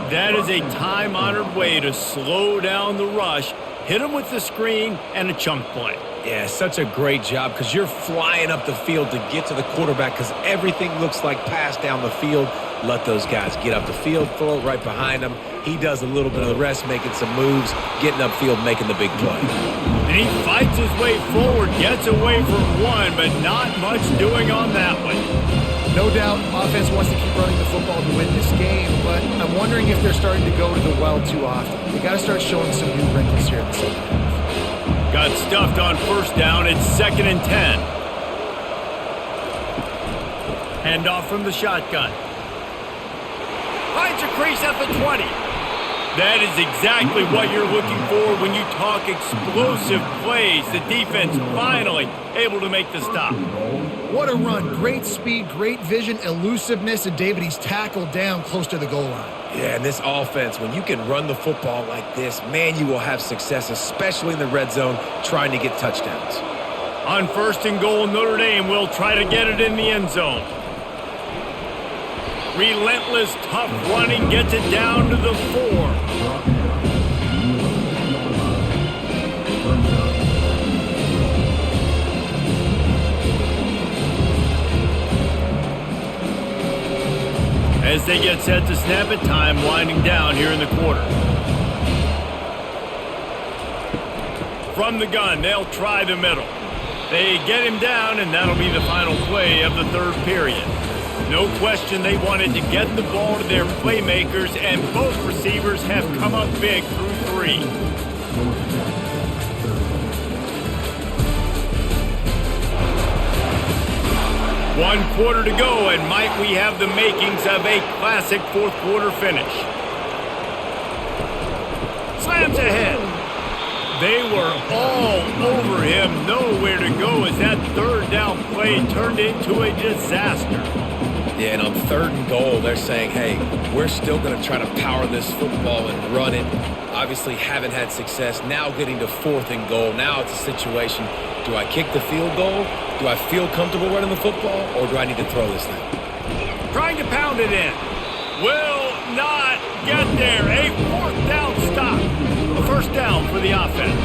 That is a time-honored way to slow down the rush, hit him with the screen, and a chunk play. Yeah, such a great job because you're flying up the field to get to the quarterback because everything looks like pass down the field. Let those guys get up the field, throw it right behind him. He does a little bit of the rest, making some moves, getting upfield, making the big play. And And he fights his way forward, gets away from one, but not much doing on that one. No doubt, offense wants to keep running the football to win this game, but I'm wondering if they're starting to go to the well too often. They got to start showing some new wrinkles here in the second half. Got stuffed on first down. It's 2nd and 10. Handoff from the shotgun. Finds a crease at the 20. That is exactly what you're looking for when you talk explosive plays. The defense finally able to make the stop. What a run. Great speed, great vision, elusiveness, and David, he's tackled down close to the goal line. Yeah, and this offense, when you can run the football like this, man, you will have success, especially in the red zone, trying to get touchdowns. On 1st and goal, Notre Dame will try to get it in the end zone. Relentless, tough running gets it down to the 4. As they get set to snap it, time winding down here in the quarter. From the gun, they'll try the middle. They get him down, and that'll be the final play of the 3rd period. No question they wanted to get the ball to their playmakers, and both receivers have come up big through 3. One quarter to go, and might we have the makings of a classic 4th quarter finish. Slams ahead. They were all over him, nowhere to go as that 3rd down play turned into a disaster. Yeah, and on 3rd and goal, they're saying, hey, we're still going to try to power this football and run it. Obviously haven't had success. Now getting to 4th and goal. Now it's a situation, do I kick the field goal? Do I feel comfortable running the football, or do I need to throw this thing? Trying to pound it in. Will not get there. A 4th down stop. A 1st down for the offense.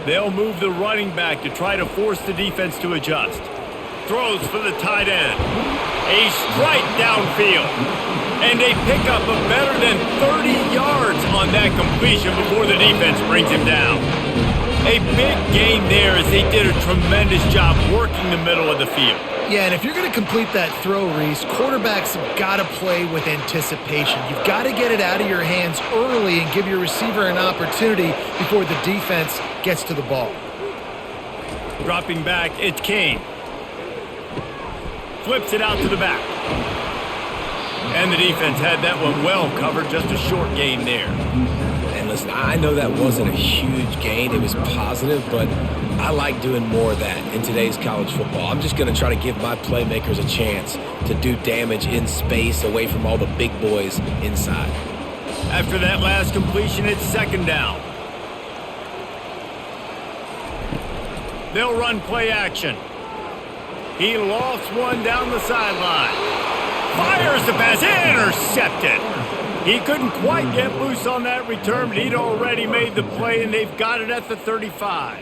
They'll move the running back to try to force the defense to adjust. Throws for the tight end. A strike downfield. And a pickup of better than 30 yards on that completion before the defense brings him down. A big gain there as they did a tremendous job working the middle of the field. Yeah, and if you're going to complete that throw, Reese, quarterbacks have got to play with anticipation. You've got to get it out of your hands early and give your receiver an opportunity before the defense gets to the ball. Dropping back, it's Kane. Flips it out to the back. And the defense had that one well covered, just a short gain there. And listen, I know that wasn't a huge gain. It was positive, but I like doing more of that in today's college football. I'm just going to try to give my playmakers a chance to do damage in space away from all the big boys inside. After that last completion, it's 2nd down. They'll run play action. He lofts one down the sideline. Fires the pass, intercepted. He couldn't quite get loose on that return, but he'd already made the play, and they've got it at the 35.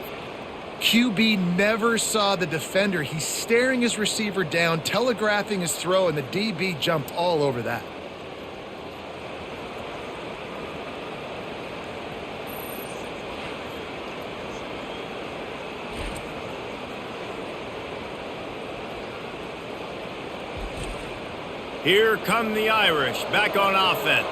QB never saw the defender. He's staring his receiver down, telegraphing his throw, and the DB jumped all over that. Here come the Irish, back on offense.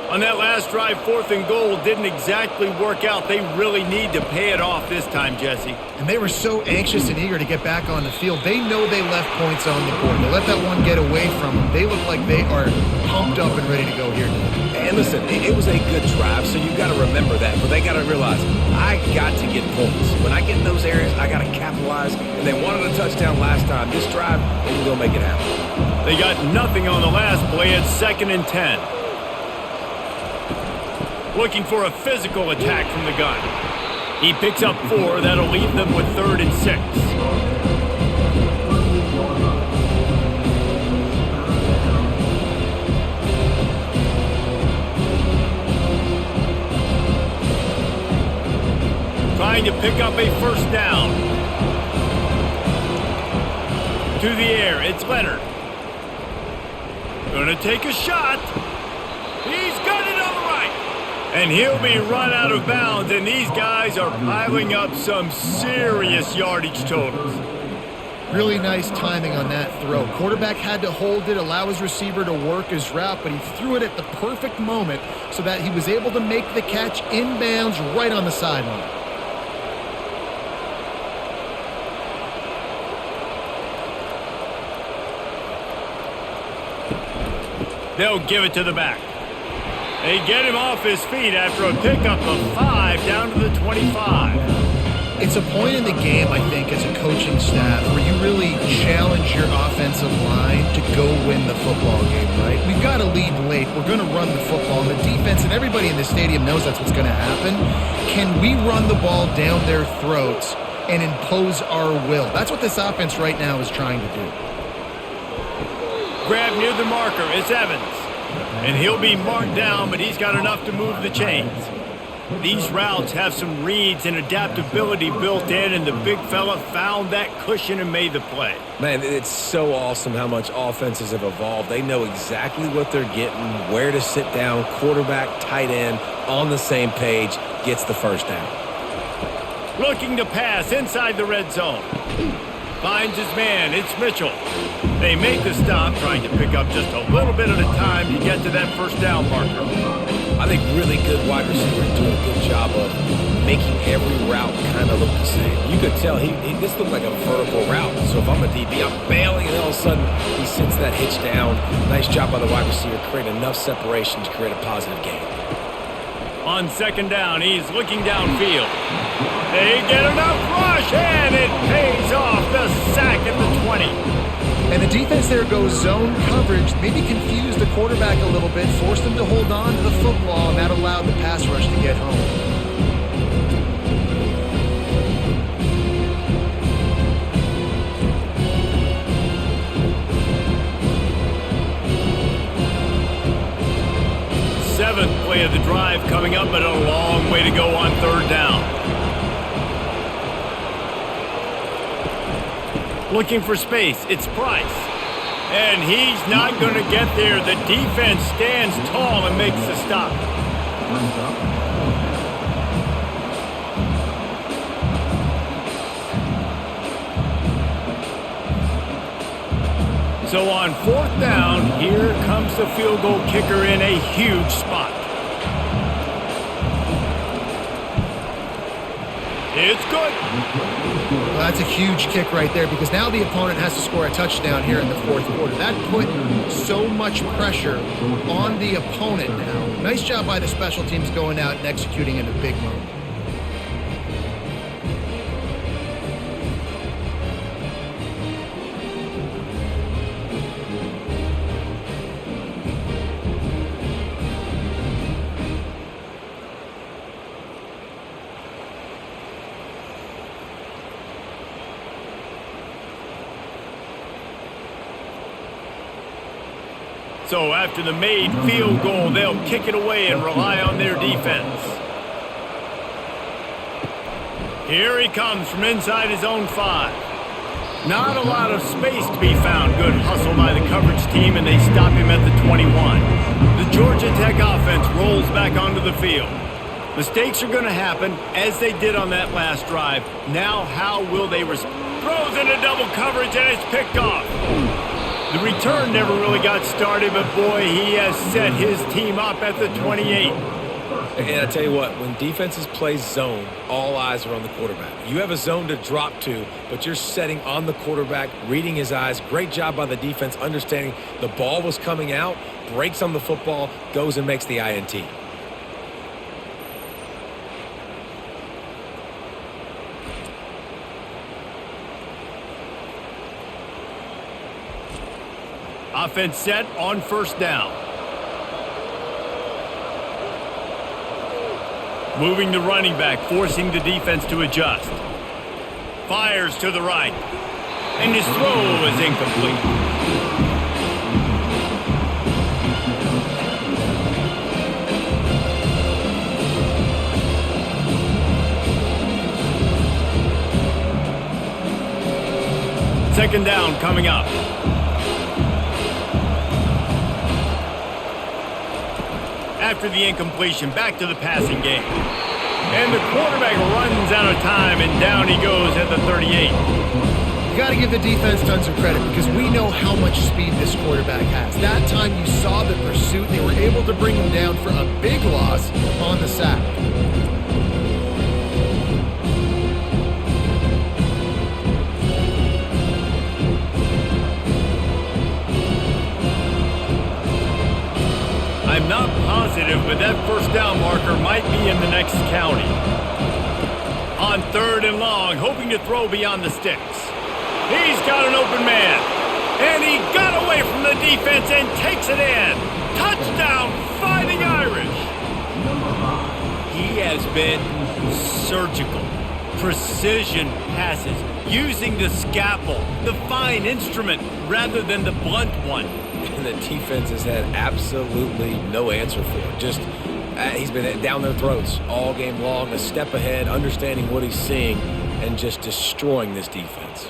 On that last drive, 4th and goal didn't exactly work out. They really need to pay it off this time, Jesse. And they were so anxious and eager to get back on the field. They know they left points on the board. They let that one get away from them. They look like they are pumped up and ready to go here. And listen, it was a good drive, so you got to remember that. But they got to realize, I got to get points. When I get in those areas, I got to capitalize. And they wanted a touchdown last time. This drive, they can go make it happen. They got nothing on the last play. It's 2nd and 10. Looking for a physical attack from the gun. He picks up 4. That'll leave them with 3rd and 6. Trying to pick up a 1st down. To the air, it's Leonard. Gonna take a shot. He's got it on the right. And he'll be run out of bounds, and these guys are piling up some serious yardage totals. Really nice timing on that throw. Quarterback had to hold it, allow his receiver to work his route, but he threw it at the perfect moment so that he was able to make the catch inbounds right on the sideline. They'll give it to the back. They get him off his feet after a pickup of 5 down to the 25. It's a point in the game, I think, as a coaching staff where you really challenge your offensive line to go win the football game, right? We've got to lead late. We're going to run the football. And the defense and everybody in the stadium knows that's what's going to happen. Can we run the ball down their throats and impose our will? That's what this offense right now is trying to do. Grab near the marker. It's Evans. And he'll be marked down, but he's got enough to move the chains. These routes have some reads and adaptability built in, and the big fella found that cushion and made the play. Man, it's so awesome how much offenses have evolved. They know exactly what they're getting, where to sit down, quarterback, tight end, on the same page, gets the first down. Looking to pass inside the red zone. Finds his man. It's Mitchell. They make the stop, trying to pick up just a little bit at a time to get to that first down marker. I think really good wide receivers do a good job of making every route kind of look the same. You could tell this looked like a vertical route. So if I'm a DB, I'm bailing, and all of a sudden he sends that hitch down. Nice job by the wide receiver, create enough separation to create a positive gain. On second down, he's looking downfield. They get enough rush, and it pays off. The sack at the 20. And the defense there goes zone coverage, maybe confused the quarterback a little bit, forced him to hold on to the football, and that allowed the pass rush to get home. Seventh play of the drive coming up, but a long way to go on third down. Looking for space, it's Price. And he's not going to get there. The defense stands tall and makes the stop. So on fourth down, here comes the field goal kicker in a huge spot. It's good. Well, that's a huge kick right there because now the opponent has to score a touchdown here in the fourth quarter. That put so much pressure on the opponent now. Nice job by the special teams going out and executing in a big moment. So after the made field goal, they'll kick it away and rely on their defense. Here he comes from inside his own 5. Not a lot of space to be found. Good hustle by the coverage team, and they stop him at the 21. The Georgia Tech offense rolls back onto the field. Mistakes are going to happen, as they did on that last drive. Now how will they respond? Throws into double coverage, and it's picked off. The return never really got started, but boy, he has set his team up at the 28. And I tell you what, when defenses play zone, all eyes are on the quarterback. You have a zone to drop to, but you're setting on the quarterback, reading his eyes. Great job by the defense, understanding the ball was coming out, breaks on the football, goes and makes the INT. Offense set on first down. Moving the running back, forcing the defense to adjust. Fires to the right. And his throw is incomplete. Second down coming up. after the incompletion, back to the passing game. And the quarterback runs out of time, and down he goes at the 38. You got to give the defense tons of credit because we know how much speed this quarterback has. That time you saw the pursuit. They were able to bring him down for a big loss on the sack. I'm not positive, but that first down marker might be in the next county. On 3rd and long, hoping to throw beyond the sticks. He's got an open man. And he got away from the defense and takes it in. Touchdown, Fighting Irish. He has been surgical. Precision passes, using the scalpel, the fine instrument, rather than the blunt one. And the defense has had absolutely no answer for it. Just, he's been down their throats all game long, a step ahead, understanding what he's seeing, and just destroying this defense.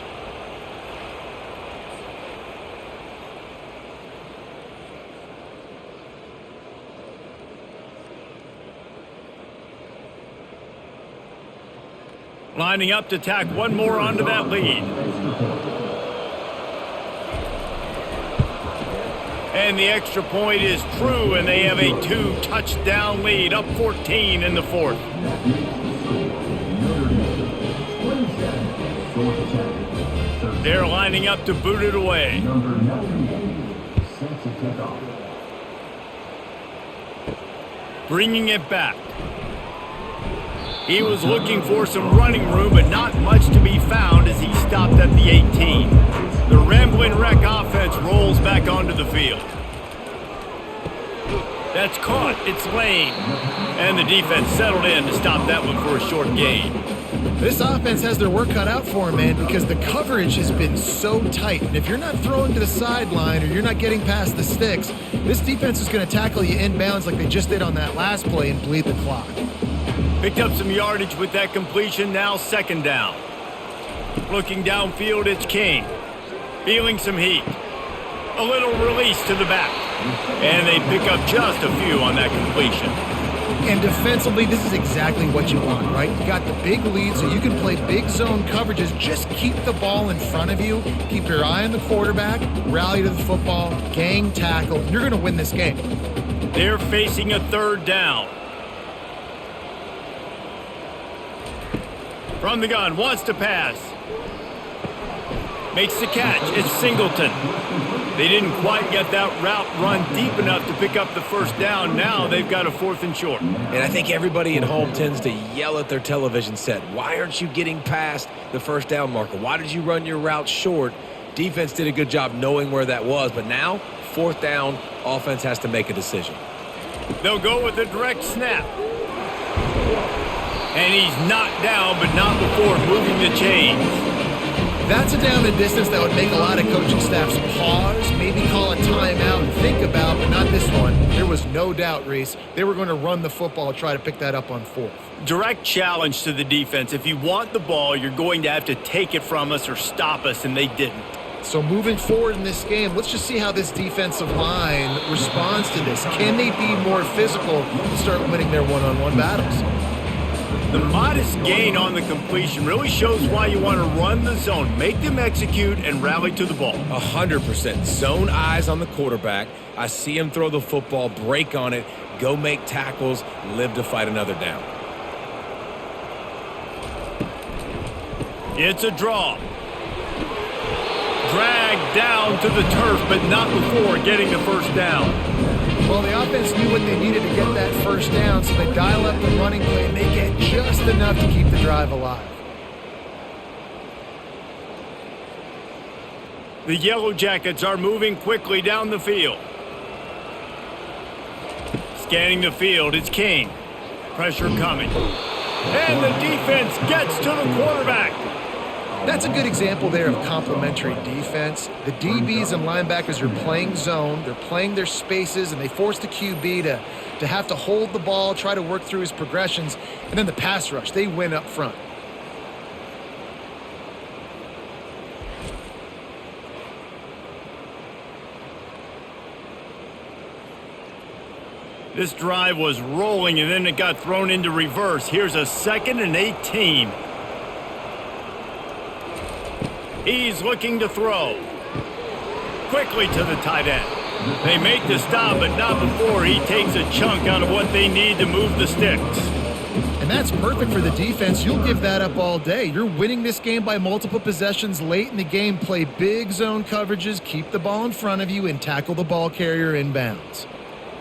Lining up to tack one more onto that lead. And the extra point is true, and they have a 2-touchdown lead, up 14 in the 4th. They're lining up to boot it away. Bringing it back. He was looking for some running room, but not much to be found as he stopped at the 18. The Rambling Wreck offense rolls back onto the field. That's caught. It's Lane. And the defense settled in to stop that one for a short gain. This offense has their work cut out for them, man, because the coverage has been so tight. And if you're not throwing to the sideline or you're not getting past the sticks, this defense is going to tackle you inbounds like they just did on that last play and bleed the clock. Picked up some yardage with that completion, now 2nd down. Looking downfield, it's King. Feeling some heat. A little release to the back. And they pick up just a few on that completion. And defensively, this is exactly what you want, right? You got the big lead, so you can play big zone coverages. Just keep the ball in front of you. Keep your eye on the quarterback. Rally to the football. Gang tackle. You're going to win this game. They're facing a 3rd down. From the gun, wants to pass. Makes the catch. It's Singleton. They didn't quite get that route run deep enough to pick up the first down. Now they've got a 4th and short. And I think everybody at home tends to yell at their television set. Why aren't you getting past the first down marker? Why did you run your route short? Defense did a good job knowing where that was. But now, 4th down, offense has to make a decision. They'll go with a direct snap. And he's knocked down, but not before moving the chains. That's a down and distance that would make a lot of coaching staffs pause, maybe call a timeout and think about, but not this one. There was no doubt, Reese, they were going to run the football, try to pick that up on 4th. Direct challenge to the defense. If you want the ball, you're going to have to take it from us or stop us, and they didn't. So moving forward in this game, let's just see how this defensive line responds to this. Can they be more physical and start winning their one-on-one battles? The modest gain on the completion really shows why you want to run the zone, make them execute, and rally to the ball. 100%. Zone eyes on the quarterback. I see him throw the football, break on it, go make tackles, live to fight another down. It's a draw. Dragged down to the turf, but not before getting the first down. Well, the offense knew what they needed to get that first down, so they dial up the running play, and they get just enough to keep the drive alive. The Yellow Jackets are moving quickly down the field. Scanning the field, it's King. Pressure coming. And the defense gets to the quarterback. That's a good example there of complementary defense. The DBs and linebackers are playing zone, they're playing their spaces, and they force the QB to have to hold the ball, try to work through his progressions, and then the pass rush, they win up front. This drive was rolling, and then it got thrown into reverse. Here's a 2nd and 18. He's looking to throw. Quickly to the tight end. They make the stop, but not before he takes a chunk out of what they need to move the sticks. And that's perfect for the defense. You'll give that up all day. You're winning this game by multiple possessions late in the game. Play big zone coverages, keep the ball in front of you, and tackle the ball carrier inbounds.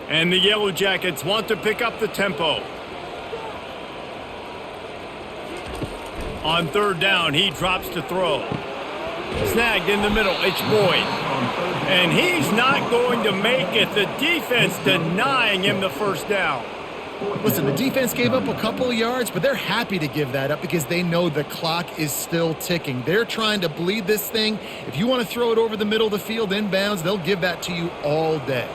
And the Yellow Jackets want to pick up the tempo. On 3rd down, he drops to throw. Snagged in the middle, it's Boyd. And he's not going to make it. The defense denying him the 1st down. Listen, the defense gave up a couple of yards, but they're happy to give that up because they know the clock is still ticking. They're trying to bleed this thing. If you want to throw it over the middle of the field inbounds, they'll give that to you all day.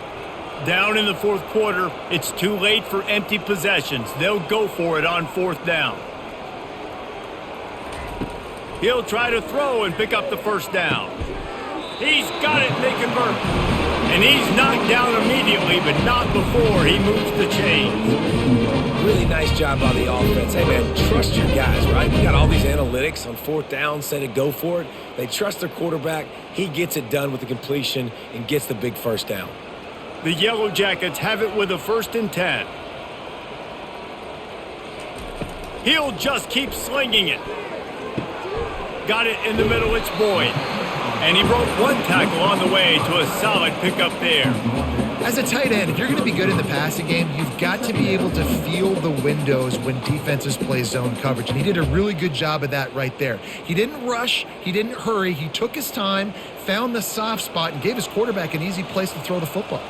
Down in the 4th quarter, it's too late for empty possessions. They'll go for it on 4th down. He'll try to throw and pick up the 1st down. He's got it, and they convert. And he's knocked down immediately, but not before he moves the chains. Really nice job by the offense. Hey, man, trust your guys, right? You got all these analytics on 4th down, say to go for it. They trust their quarterback. He gets it done with the completion and gets the big 1st down. The Yellow Jackets have it with a 1st and 10. He'll just keep slinging it. Got it in the middle, it's Boyd. And he broke 1 tackle on the way to a solid pickup there. As a tight end, if you're going to be good in the passing game, you've got to be able to feel the windows when defenses play zone coverage. And he did a really good job of that right there. He didn't rush. He didn't hurry. He took his time, found the soft spot, and gave his quarterback an easy place to throw the football.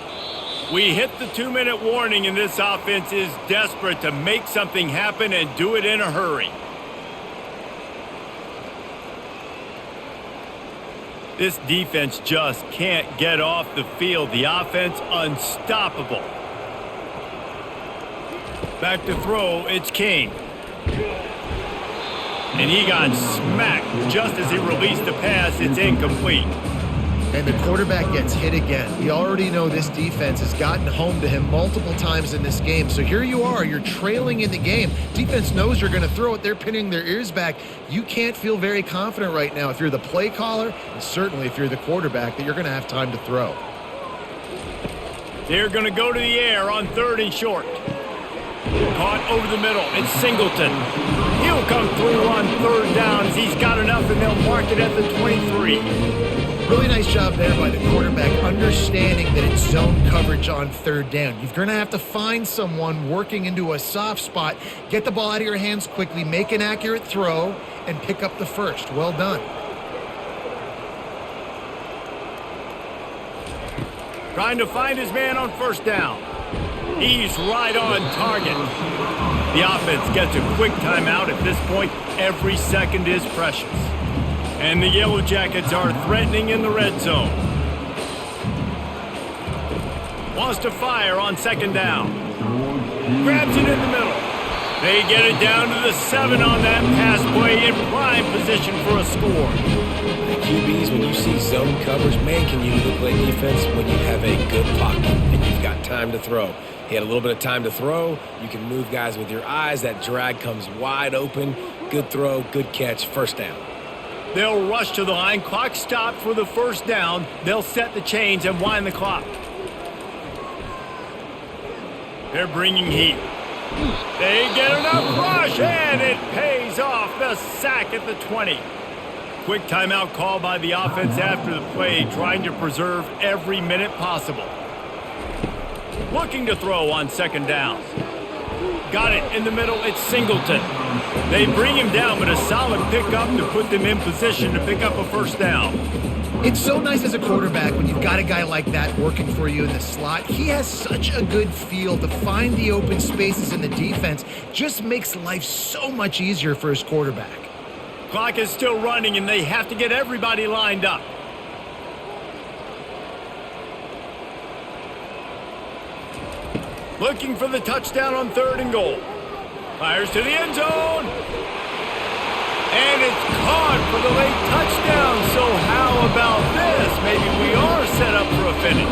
We hit the 2-minute warning, and this offense is desperate to make something happen and do it in a hurry. This defense just can't get off the field. The offense unstoppable. Back to throw, it's King. And he got smacked just as he released the pass. It's incomplete. And the quarterback gets hit again. We already know this defense has gotten home to him multiple times in this game. So here you are, you're trailing in the game. Defense knows you're going to throw it. They're pinning their ears back. You can't feel very confident right now if you're the play caller, and certainly if you're the quarterback, that you're going to have time to throw. They're going to go to the air on 3rd and short. Caught over the middle. It's Singleton. He'll come through on 3rd down as he's got enough, and they'll mark it at the 23. Really nice job there by the quarterback, understanding that it's zone coverage on 3rd down. You're going to have to find someone working into a soft spot, get the ball out of your hands quickly, make an accurate throw, and pick up the 1st. Well done. Trying to find his man on 1st down. He's right on target. The offense gets a quick timeout. At this point, every second is precious. And the Yellow Jackets are threatening in the red zone. Wants to fire on 2nd down. Grabs it in the middle. They get it down to the 7 on that pass play in prime position for a score. QBs, when you see zone coverage, man, can you really play defense when you have a good pocket and you've got time to throw. He had a little bit of time to throw. You can move guys with your eyes. That drag comes wide open. Good throw, good catch, 1st down. They'll rush to the line. Clock stopped for the 1st down. They'll set the chains and wind the clock. They're bringing heat. They get enough rush, and it pays off. The sack at the 20. Quick timeout call by the offense after the play, trying to preserve every minute possible. Looking to throw on 2nd down. Got it in the middle, it's Singleton. They bring him down, but a solid pickup to put them in position to pick up a 1st down. It's so nice as a quarterback when you've got a guy like that working for you in the slot. He has such a good feel to find the open spaces in the defense. Just makes life so much easier for his quarterback. Clock is still running, and they have to get everybody lined up. Looking for the touchdown on 3rd and goal. Fires to the end zone. And it's caught for the late touchdown. So how about this? Maybe we are set up for a finish.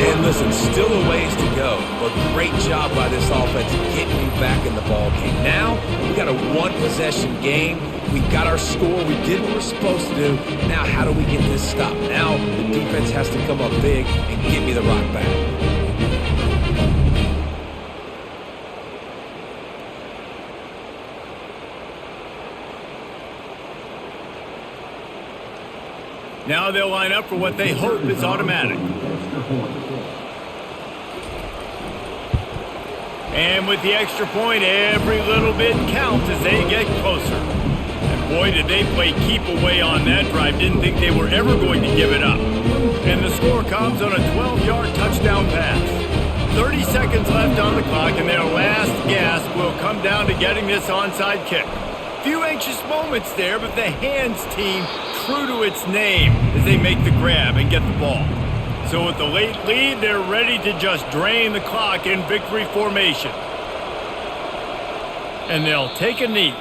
And listen, still a ways to go, but great job by this offense getting you back in the ball game. Now, we got a one-possession game. We got our score. We did what we're supposed to do. Now, how do we get this stopped? Now, the defense has to come up big and get me the rock back. Now they'll line up for what they hope is automatic. And with the extra point, every little bit counts as they get closer. And boy, did they play keep away on that drive. Didn't think they were ever going to give it up. And the score comes on a 12-yard touchdown pass. 30 seconds left on the clock, and their last gasp will come down to getting this onside kick. Few anxious moments there, but the hands team true to its name as they make the grab and get the ball. So with the late lead, they're ready to just drain the clock in victory formation. And they'll take a knee.